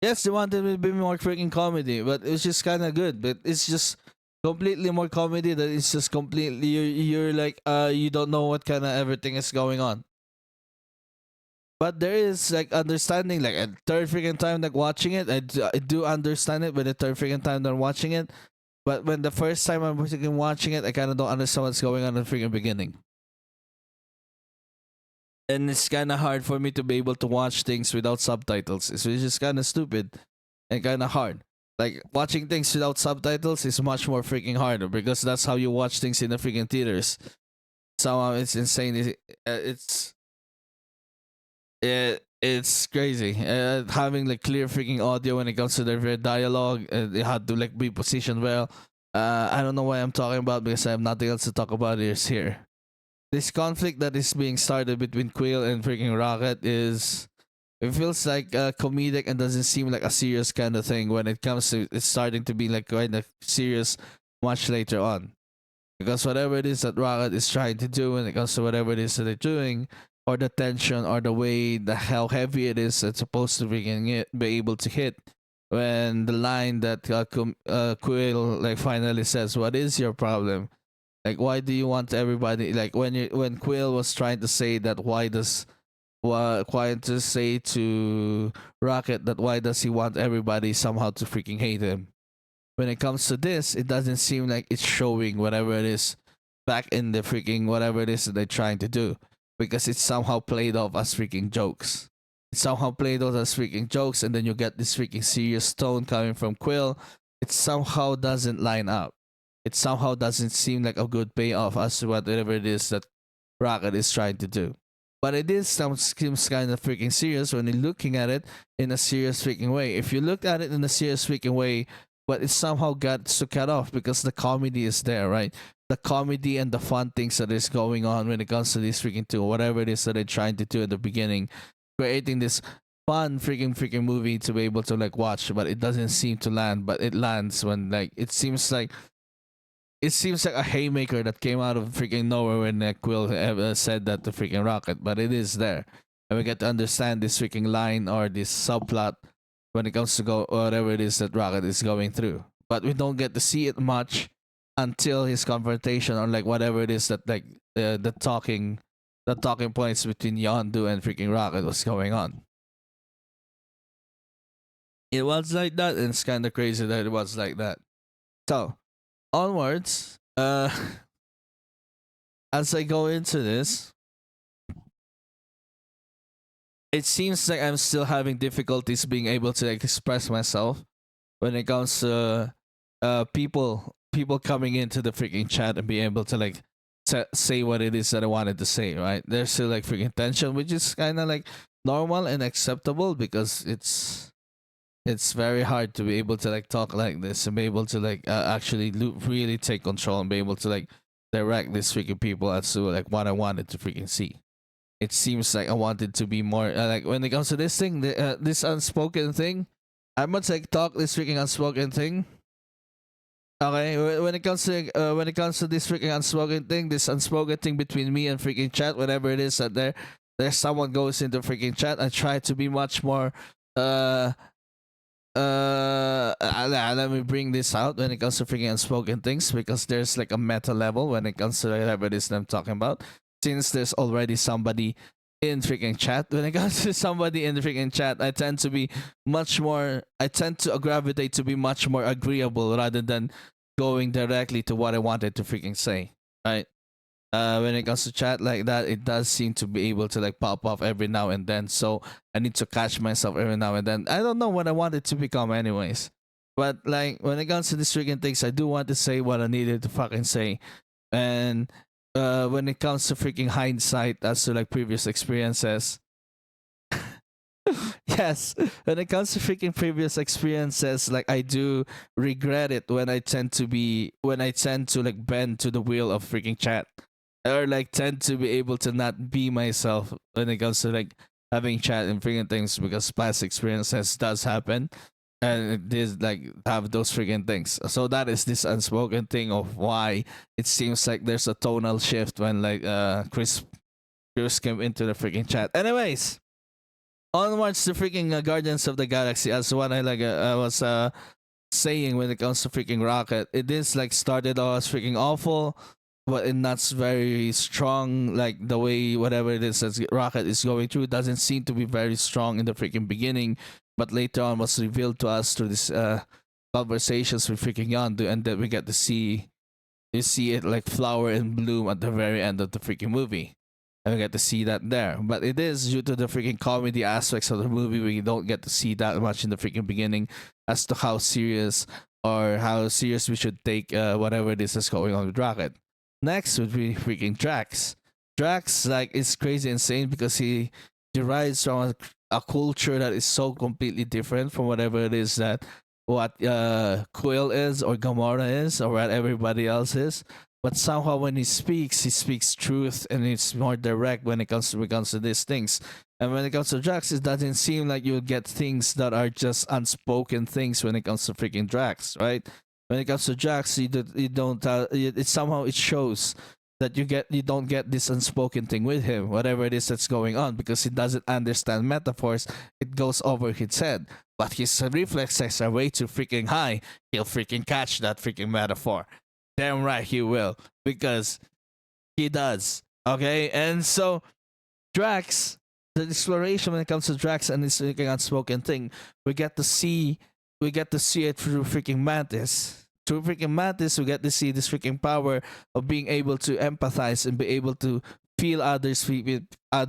Yes, they wanted it to be more freaking comedy, but it's just kind of good. But it's just completely more comedy that it's just completely you're like you don't know what kind of everything is going on. But there is like understanding, like a third freaking time like watching it. I do understand it, but the third freaking time I'm watching it. But when the first time I'm freaking watching it, I kind of don't understand what's going on in the freaking beginning. And it's kind of hard for me to be able to watch things without subtitles. It's just kind of stupid and kind of hard. Like watching things without subtitles is much more freaking harder because that's how you watch things in the freaking theaters. Somehow it's insane. It's crazy. Having like clear freaking audio when it comes to their dialogue, they had to like be positioned well. I don't know why I'm talking about because I have nothing else to talk about here. This conflict that is being started between Quill and freaking Rocket is, it feels like comedic and doesn't seem like a serious kind of thing when it comes to it's starting to be like kind of serious much later on. Because whatever it is that Rocket is trying to do when it comes to whatever it is that they're doing, or the tension or the way the how heavy it is, it's supposed to be able to hit when the line that Quill like finally says, "What is your problem?" Like, why do you want everybody like when Quill was trying to say that trying to say to Rocket that why does he want everybody somehow to freaking hate him? When it comes to this, it doesn't seem like it's showing whatever it is back in the freaking whatever it is that they're trying to do, because it's somehow played off as freaking jokes. It's somehow played off as freaking jokes, and then you get this freaking serious tone coming from Quill. It somehow doesn't line up. It somehow doesn't seem like a good payoff as to whatever it is that Rocket is trying to do. But it is seems kind of freaking serious when you're looking at it in a serious freaking way. If you look at it in a serious freaking way, but it somehow got to cut off because the comedy is there, right? The comedy and the fun things that is going on when it comes to this freaking two, whatever it is that they're trying to do at the beginning, creating this fun freaking movie to be able to like watch, but it doesn't seem to land. But it lands when like it seems like a haymaker that came out of freaking nowhere when Quill said that to freaking Rocket, but it is there, and we get to understand this freaking line or this subplot when it comes to go whatever it is that Rocket is going through. But we don't get to see it much until his confrontation or like whatever it is that like the talking points between Yondu and freaking Rocket was going on. It was like that, and it's kind of crazy that it was like that. So onwards, as I go into this, it seems like I'm still having difficulties being able to like express myself when it comes to people coming into the freaking chat and being able to like say what it is that I wanted to say. Right? There's still like freaking tension, which is kind of like normal and acceptable because it's very hard to be able to like talk like this and be able to like actually really take control and be able to like direct these freaking people as to like what I wanted to freaking see. It seems like I wanted to be more like when it comes to this thing, this unspoken thing. I must like talk this freaking unspoken thing. Okay, when it comes to this freaking unspoken thing, this unspoken thing between me and freaking chat, whatever it is that there's someone goes into freaking chat, I try to be much more let me bring this out when it comes to freaking unspoken things because there's like a meta level when it comes to whatever it is that I'm talking about. Since there's already somebody in freaking chat, when it comes to somebody in the freaking chat, I tend to gravitate to be much more agreeable rather than going directly to what I wanted to freaking say, right? When it comes to chat like that, it does seem to be able to like pop off every now and then. So I need to catch myself every now and then. I don't know what I want it to become, anyways. But like when it comes to these freaking things, I do want to say what I needed to fucking say. And when it comes to freaking hindsight as to like previous experiences, yes, when it comes to freaking previous experiences, like I do regret it when I tend to like bend to the wheel of freaking chat or like tend to be able to not be myself when it comes to like having chat and freaking things because past experiences does happen and it did like have those freaking things. So that is this unspoken thing of why it seems like there's a tonal shift when like Chris came into the freaking chat. Anyways, onwards to freaking Guardians of the Galaxy, as what I was saying when it comes to freaking Rocket, it is like started off as freaking awful, but it's not very strong. Like the way whatever it is that Rocket is going through doesn't seem to be very strong in the freaking beginning, but later on was revealed to us through this conversations with freaking Yondu, and then we get to see it like flower and bloom at the very end of the freaking movie. And we get to see that there. But it is due to the freaking comedy aspects of the movie. We don't get to see that much in the freaking beginning as to how serious we should take whatever it is that's going on with Rocket. Next would be freaking Drax. Drax like is crazy insane because he derives from a culture that is so completely different from whatever it is that what Quill is or Gamora is or what everybody else is. But somehow when he speaks truth and it's more direct when it comes to these things. And when it comes to Drax, it doesn't seem like you'll get things that are just unspoken things when it comes to freaking Drax, right? When it comes to Drax, you don't it somehow it shows that you don't get this unspoken thing with him, whatever it is that's going on, because he doesn't understand metaphors. It goes over his head, but his reflexes are way too freaking high. He'll freaking catch that freaking metaphor. Damn right he will, because he does. Okay, and so Drax, the exploration when it comes to Drax and this freaking unspoken thing, we get to see it through freaking Mantis. Through freaking Mantis, we get to see this freaking power of being able to empathize and be able to feel other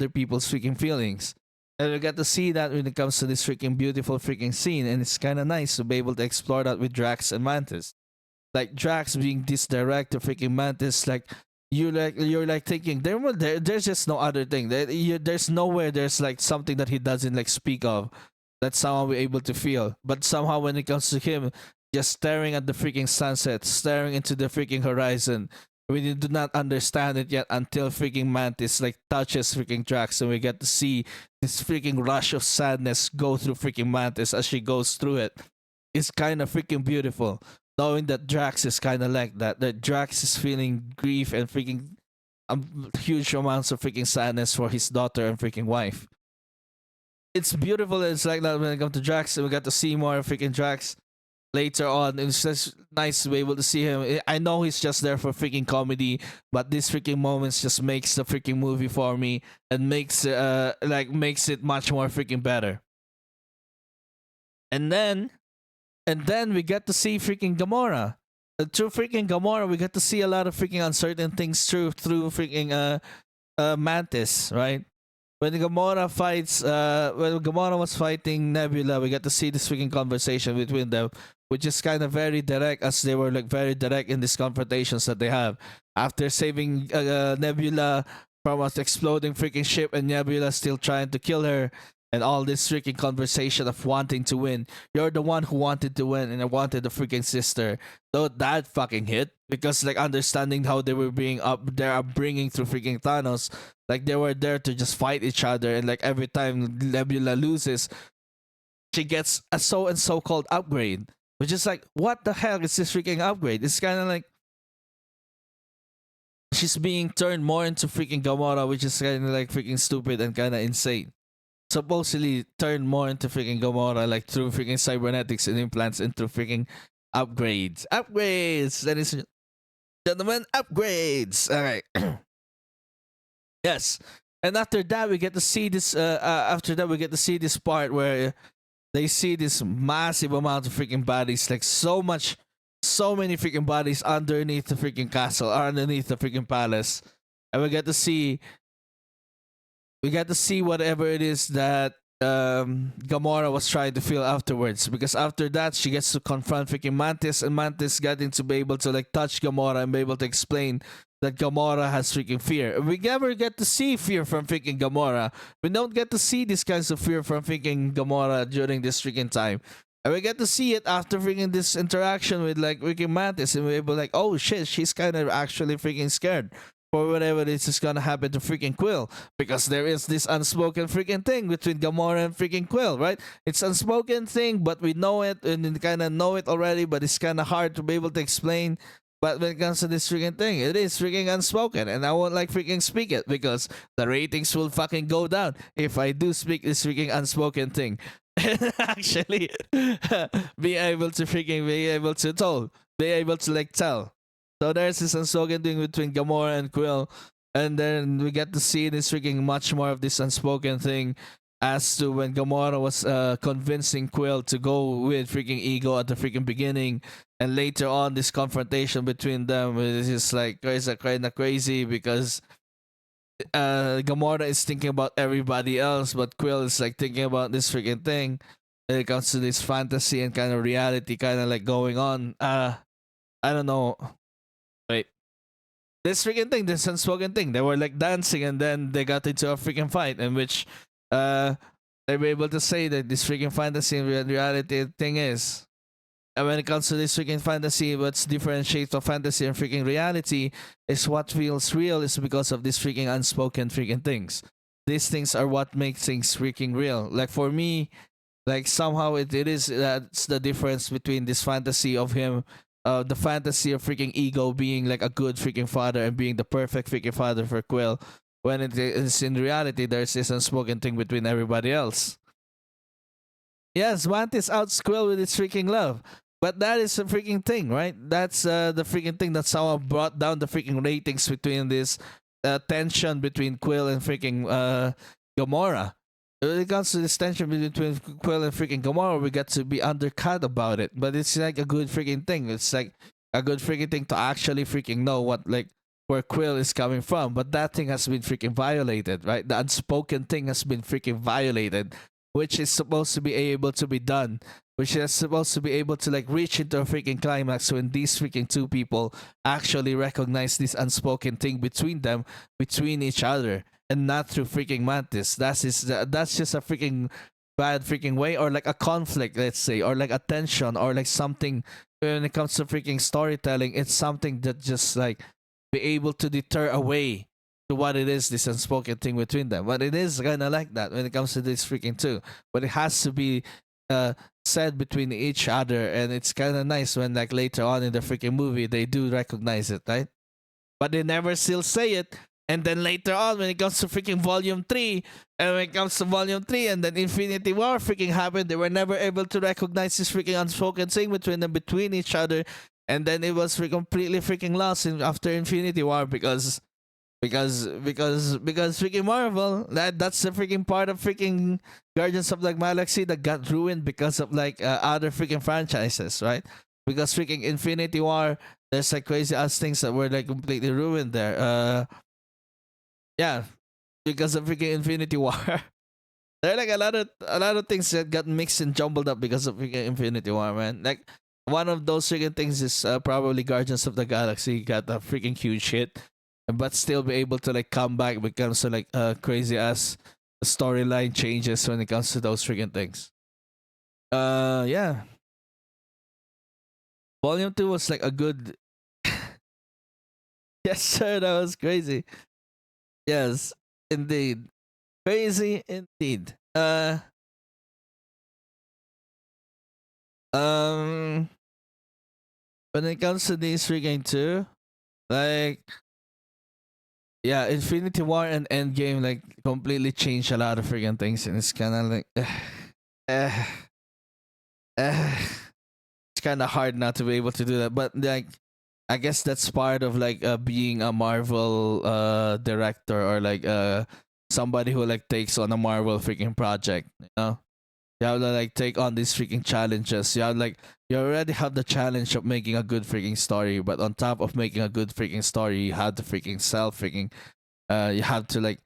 people's freaking feelings. And we get to see that when it comes to this freaking beautiful freaking scene, and it's kind of nice to be able to explore that with Drax and Mantis. Like Drax being this direct to freaking Mantis, like you're like thinking there's just no other thing. There's nowhere there's like something that he doesn't like speak of that somehow we're able to feel. But somehow when it comes to him, just staring at the freaking sunset, staring into the freaking horizon, We do not understand it yet until freaking Mantis like touches freaking Drax, and we get to see this freaking rush of sadness go through freaking Mantis as she goes through it. It's kind of freaking beautiful, knowing that Drax is kind of like that. That Drax is feeling grief and freaking huge amounts of freaking sadness for his daughter and freaking wife. It's beautiful. It's like that when it comes to Drax, and we got to see more of freaking Drax later on. It's just nice to be able to see him. I know he's just there for freaking comedy, but these freaking moments just makes the freaking movie for me and makes it much more freaking better. And then we get to see freaking Gamora. Through freaking Gamora, we get to see a lot of freaking uncertain things through freaking Mantis, right? When Gamora was fighting Nebula, we got to see this freaking conversation between them, which is kind of very direct, as they were like very direct in these confrontations that they have. After saving Nebula from an exploding freaking ship, and Nebula still trying to kill her, and all this freaking conversation of wanting to win. You're the one who wanted to win, and I wanted the freaking sister. Though that fucking hit, because like understanding how they were being up, their upbringing through freaking Thanos, like they were there to just fight each other, and like every time Nebula loses, she gets a so and so called upgrade, which is like, what the hell is this freaking upgrade? It's kind of like she's being turned more into freaking Gamora, which is kind of like freaking stupid and kind of insane. Supposedly turned more into freaking Gamora, like through freaking cybernetics and implants, into freaking upgrades. Upgrades, ladies and gentlemen, upgrades. All right. Yes. And after that, we get to see this. After that, we get to see this part where they see this massive amount of freaking bodies, like so many freaking bodies underneath the freaking castle, underneath the freaking palace, and we get to see whatever it is that Gamora was trying to feel afterwards. Because after that, she gets to confront freaking Mantis, and Mantis getting to be able to like touch Gamora and be able to explain that Gamora has freaking fear. We never get to see fear from freaking Gamora. We don't get to see these kinds of fear from freaking Gamora during this freaking time. And we get to see it after freaking this interaction with like freaking Mantis, and we're able like, oh shit, she's kind of actually freaking scared for whatever this is gonna happen to freaking Quill, because there is this unspoken freaking thing between Gamora and freaking Quill, right? It's unspoken thing, but we know it, and we kind of know it already, but it's kind of hard to be able to explain. But when it comes to this freaking thing, it is freaking unspoken, and I won't like freaking speak it because the ratings will fucking go down if I do speak this freaking unspoken thing. And actually be able to like tell. So there's this unspoken thing between Gamora and Quill, and then we get to see this freaking much more of this unspoken thing as to when Gamora was convincing Quill to go with freaking Ego at the freaking beginning, and later on this confrontation between them is just like kind of crazy because Gamora is thinking about everybody else, but Quill is like thinking about this freaking thing. When it comes to this fantasy and kind of reality, kind of like going on. I don't know. Wait, this freaking thing, this unspoken thing. They were like dancing, and then they got into a freaking fight, in which they were able to say that this freaking fantasy and reality thing is. And when it comes to this freaking fantasy, what's differentiates of fantasy and freaking reality is what feels real is because of these freaking unspoken freaking things. These things are what makes things freaking real. Like for me, like somehow it is that's the difference between this fantasy of him, the fantasy of freaking Ego being like a good freaking father and being the perfect freaking father for Quill, when it is in reality there's this unspoken thing between everybody else. Yes, Mantis outs Quill with its freaking love. But that is a freaking thing, right? That's the freaking thing that somehow brought down the freaking ratings between this tension between Quill and freaking Gamora. When it comes to this tension between Quill and freaking Gamora, we got to be undercut about it. But it's like a good freaking thing. It's like a good freaking thing to actually freaking know what like where Quill is coming from. But that thing has been freaking violated, right? The unspoken thing has been freaking violated, which is supposed to be able to be done, which is supposed to be able to like reach into a freaking climax when these freaking two people actually recognize this unspoken thing between them, between each other, and not through freaking Mantis. That's just a freaking bad freaking way, or like a conflict, let's say, or like a tension, or like something when it comes to freaking storytelling. It's something that just like be able to deter away to what it is, this unspoken thing between them. But it is kind of like that when it comes to this freaking two. But it has to be uh, said between each other, and it's kind of nice when like later on in the freaking movie they do recognize it, right? But they never still say it. And then later on, when it comes to freaking Volume 3, and when it comes to Volume 3, and then Infinity War freaking happened, they were never able to recognize this freaking unspoken thing between them, between each other. And then it was completely freaking lost after Infinity War because freaking Marvel, that's the freaking part of freaking Guardians of the Galaxy that got ruined because of like other freaking franchises, right? Because freaking Infinity War, there's like crazy ass things that were like completely ruined there. Yeah, because of freaking Infinity War. There are like a lot of things that got mixed and jumbled up because of freaking Infinity War, man. Like one of those freaking things is probably Guardians of the Galaxy got a freaking huge hit, but still be able to like come back when it comes to like crazy ass storyline changes when it comes to those freaking things. Yeah, Volume 2 was like a good. Yes, sir, that was crazy. Yes, indeed. Crazy indeed. Um when it comes to these freaking two, like yeah, Infinity War and Endgame like completely changed a lot of freaking things, and it's kinda like uh, uh, it's kinda hard not to be able to do that. But like I guess that's part of like being a Marvel director, or like somebody who like takes on a Marvel freaking project, you know? You have to like take on these freaking challenges. You already have the challenge of making a good freaking story, but on top of making a good freaking story, you have to freaking sell freaking you have to like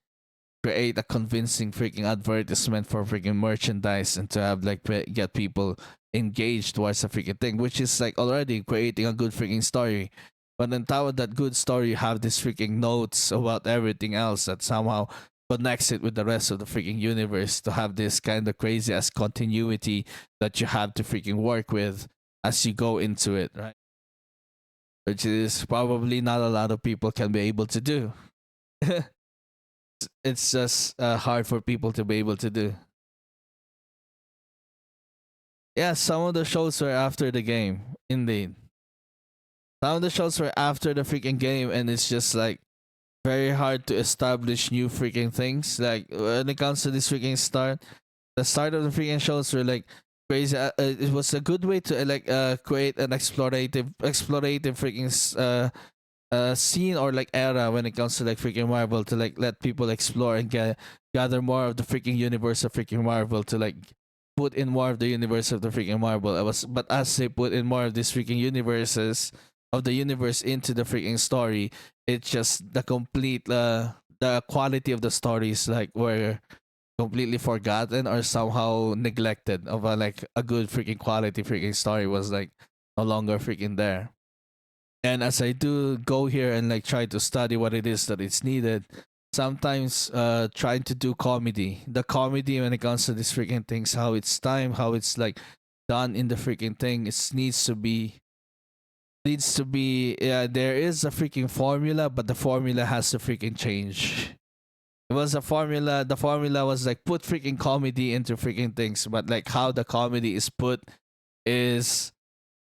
create a convincing freaking advertisement for freaking merchandise, and to have like get people engaged towards a freaking thing, which is like already creating a good freaking story. But on top of that good story, you have this freaking notes about everything else that somehow connects it with the rest of the freaking universe, to have this kind of crazy ass continuity that you have to freaking work with as you go into it, right? Which is probably not a lot of people can be able to do. It's just hard for people to be able to do. Yeah, some of the shows were after the game. Indeed. Some of the shows were after the freaking game, and it's just like very hard to establish new freaking things. Like when it comes to this freaking the start of the freaking shows were like crazy. It was a good way to like create an explorative freaking scene, or like era when it comes to like freaking Marvel, to like let people explore and gather more of the freaking universe of freaking Marvel, to like put in more of the universe of the freaking Marvel. But as they put in more of these freaking universes of the universe into the freaking story, it's just the quality of the stories like were completely forgotten or somehow neglected. Of a like a good freaking quality freaking story was like no longer freaking there. And as I do go here and like try to study what it is that it's needed, sometimes trying to do the comedy when it comes to these freaking things, how it's timed, how it's like done in the freaking thing, it needs to be yeah, there is a freaking formula, but the formula has to freaking change. It was a formula, the formula was like put freaking comedy into freaking things, but like how the comedy is put is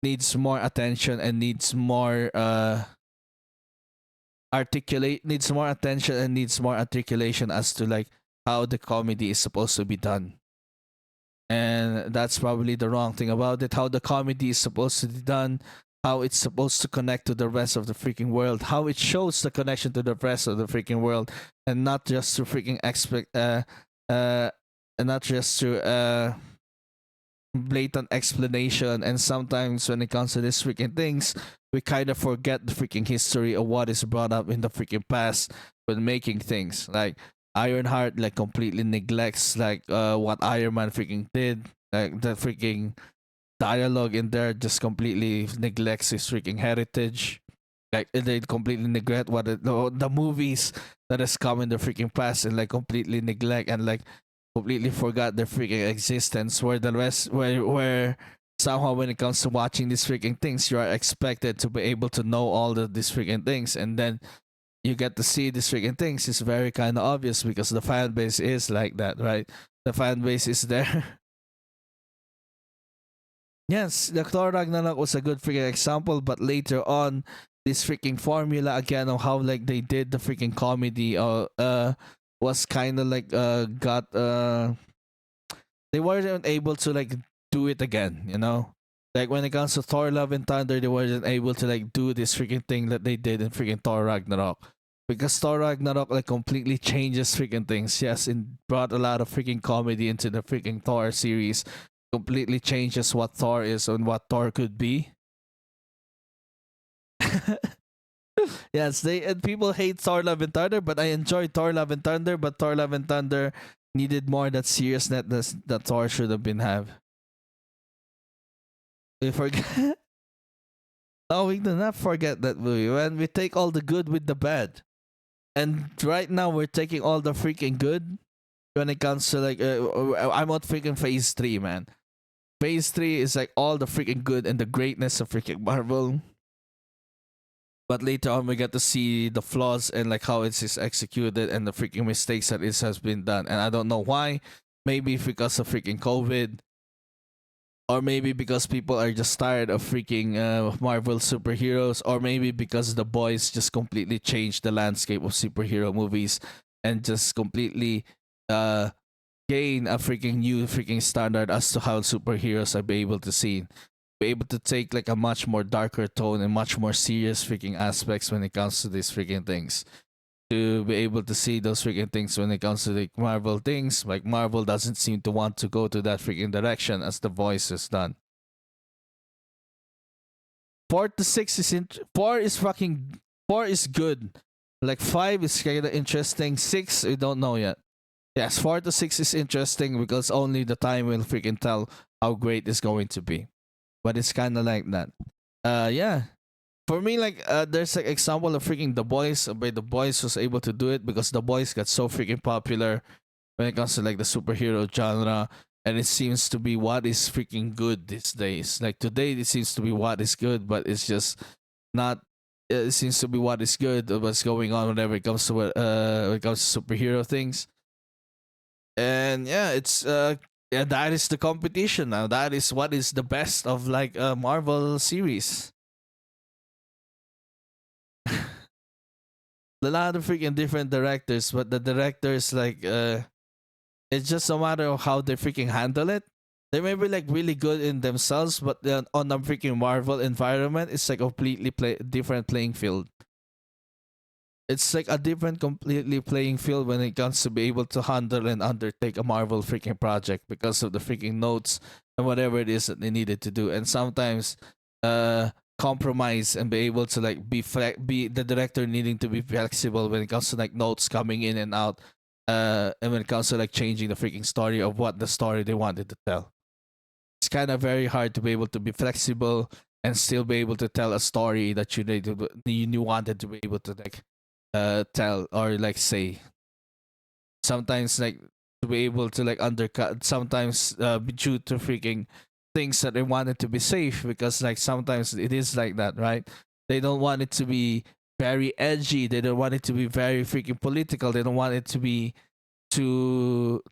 needs more attention, and needs more attention and needs more articulation as to like how the comedy is supposed to be done. And that's probably the wrong thing about it, how the comedy is supposed to be done, how it's supposed to connect to the rest of the freaking world, how it shows the connection to the rest of the freaking world, and not just to freaking expect uh and not just to blatant explanation. And sometimes when it comes to these freaking things, we kind of forget the freaking history of what is brought up in the freaking past when making things. Like Ironheart like completely neglects like what Iron Man freaking did. Like the freaking dialogue in there just completely neglects his freaking heritage. Like they completely neglect the movies that has come in the freaking past, and like completely neglect and like completely forgot their freaking existence. Where the rest, where somehow when it comes to watching these freaking things, you are expected to be able to know all of these freaking things, and then you get to see these freaking things. It's very kind of obvious because the fan base is like that, right? The fan base is there. Yes, the Thor Ragnarok was a good freaking example, but later on, this freaking formula again of how like they did the freaking comedy was kind of like got they weren't able to like do it again, you know? Like when it comes to Thor Love and Thunder, they weren't able to like do this freaking thing that they did in freaking Thor Ragnarok. Because Thor Ragnarok like completely changes freaking things. Yes, it brought a lot of freaking comedy into the freaking Thor series. Completely changes what Thor is and what Thor could be. Yes, they and people hate Thor Love and Thunder, but I enjoy Thor Love and Thunder, but Thor Love and Thunder needed more that seriousness that Thor should have been have. We forget. No, we do not forget that movie. When we take all the good with the bad, and right now we're taking all the freaking good when it comes to like I'm on freaking phase 3, man. Phase 3 is like all the freaking good and the greatness of freaking Marvel. But later on, we get to see the flaws and like how it's executed and the freaking mistakes that it has been done. And I don't know why. Maybe because of freaking COVID, or maybe because people are just tired of freaking Marvel superheroes, or maybe because the boys just completely changed the landscape of superhero movies and just completely uh, gain a freaking new freaking standard as to how superheroes are be able to see, be able to take like a much more darker tone and much more serious freaking aspects when it comes to these freaking things. To be able to see those freaking things when it comes to the Marvel things, like Marvel doesn't seem to want to go to that freaking direction as the voice has done. 4 to 6 is 4 is good. Like 5 is kind of interesting. 6 we don't know yet. Yes, 4 to 6 is interesting because only the time will freaking tell how great it's going to be. But it's kind of like that. Yeah. For me, like, there's like example of freaking The Boys, where The Boys was able to do it because The Boys got so freaking popular when it comes to like the superhero genre, and it seems to be what is freaking good these days. Like today, it seems to be what is good, but it's just not. It seems to be what is good. What's going on whenever it comes to when it comes to superhero things, and yeah, it's yeah, that is the competition now. That is what is the best of like a Marvel series. A lot of freaking different directors, but the directors like it's just a matter of how they freaking handle it. They may be like really good in themselves, but then on the freaking Marvel environment, it's like completely different playing field. It's like a different completely playing field when it comes to be able to handle and undertake a Marvel freaking project because of the freaking notes and whatever it is that they needed to do. And sometimes compromise and be able to like be the director needing to be flexible when it comes to like notes coming in and out, and when it comes to like changing the freaking story of what the story they wanted to tell. It's kind of very hard to be able to be flexible and still be able to tell a story that you wanted to be able to like tell or like say. Sometimes like to be able to like undercut, sometimes due to freaking things that they wanted to be safe, because like sometimes it is like that, right? They don't want it to be very edgy, they don't want it to be very freaking political, they don't want it to be to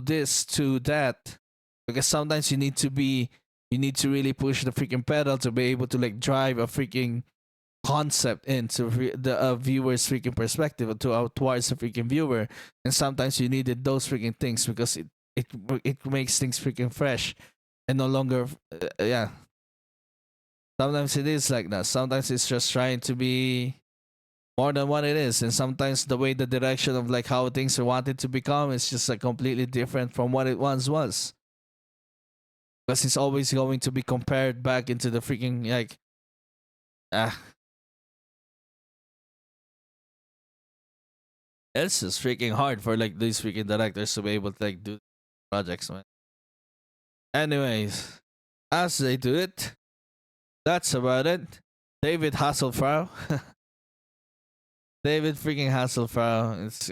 this to that, because sometimes you need to really push the freaking pedal to be able to like drive a freaking concept into the viewer's freaking perspective to towards the freaking viewer. And sometimes you needed those freaking things because it makes things freaking fresh and no longer yeah. Sometimes it is like that, sometimes it's just trying to be more than what it is, and sometimes the way the direction of like how things are wanted to become is just like completely different from what it once was, because it's always going to be compared back into the freaking like ah. It's just freaking hard for like these freaking directors to be able to like do projects, man. Anyways, as they do it, that's about it. David Hasselfrau. David freaking Hasselfrau. It's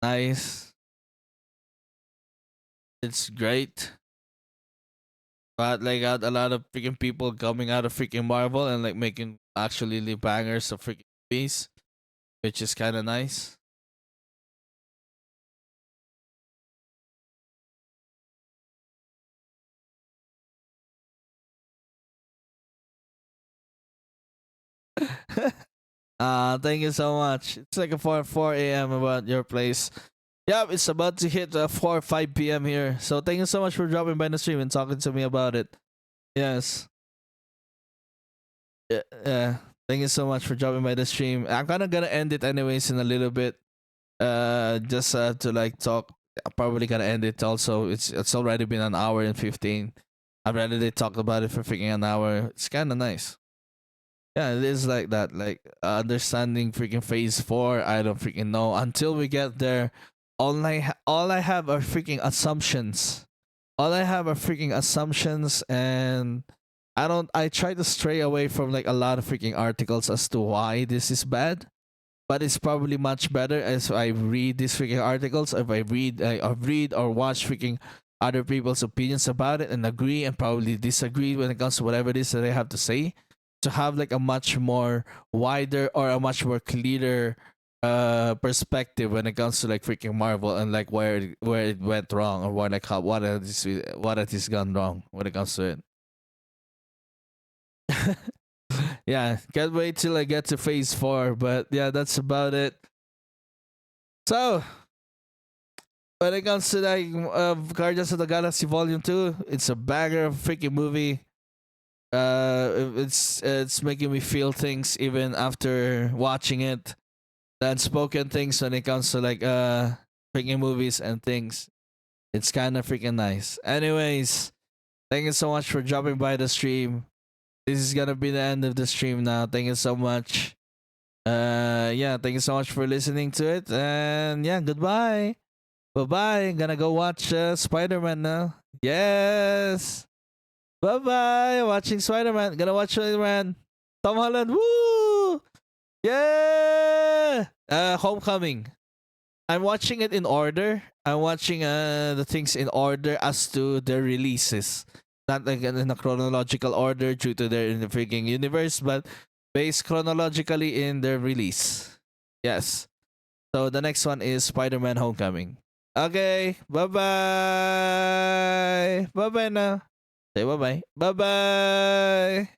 nice. It's great. But like got a lot of freaking people coming out of freaking Marvel and like making actually the bangers of freaking movies, which is kind of nice. Thank you so much. It's like a 4 a.m. about your place. Yeah, it's about to hit 4 or 5 p.m. here. So thank you so much for dropping by the stream and talking to me about it. Yes. Yeah. Thank you so much for dropping by the stream. I'm kind of gonna end it anyways in a little bit. Just to like talk. I'm probably gonna end it also. It's already been an hour and 15. I'd rather they talk about it for freaking an hour. It's kind of nice. Yeah, it is like that. Like understanding freaking phase 4. I don't freaking know until we get there. All I have are freaking assumptions. All I have are freaking assumptions, and I try to stray away from like a lot of freaking articles as to why this is bad. But it's probably much better as I read these freaking articles. If I read or watch freaking other people's opinions about it and agree and probably disagree when it comes to whatever it is that they have to say, to have like a much more wider or a much more clearer perspective when it comes to like freaking Marvel and like where it went wrong or what like how what it has gone wrong when it comes to it. Yeah, can't wait till I get to phase 4. But yeah, that's about it. So when it comes to like Guardians of the Galaxy Vol.2, it's a banger of a freaking movie. It's making me feel things even after watching it. The unspoken things when it comes to like freaking movies and things. It's kind of freaking nice. Anyways, thank you so much for dropping by the stream. This is gonna be the end of the stream now. Thank you so much. Yeah, thank you so much for listening to it. And yeah, goodbye. Bye bye. Gonna go watch Spider Man now. Yes. Bye bye. Watching Spider Man. Gonna watch Spider Man. Tom Holland. Woo! Yeah. Homecoming. I'm watching it in order. I'm watching the things in order as to their releases. Not like in a chronological order due to their in the freaking universe, but based chronologically in their release. Yes. So the next one is Spider-Man Homecoming. Okay. Bye bye. Bye bye now. Say bye bye. Bye bye.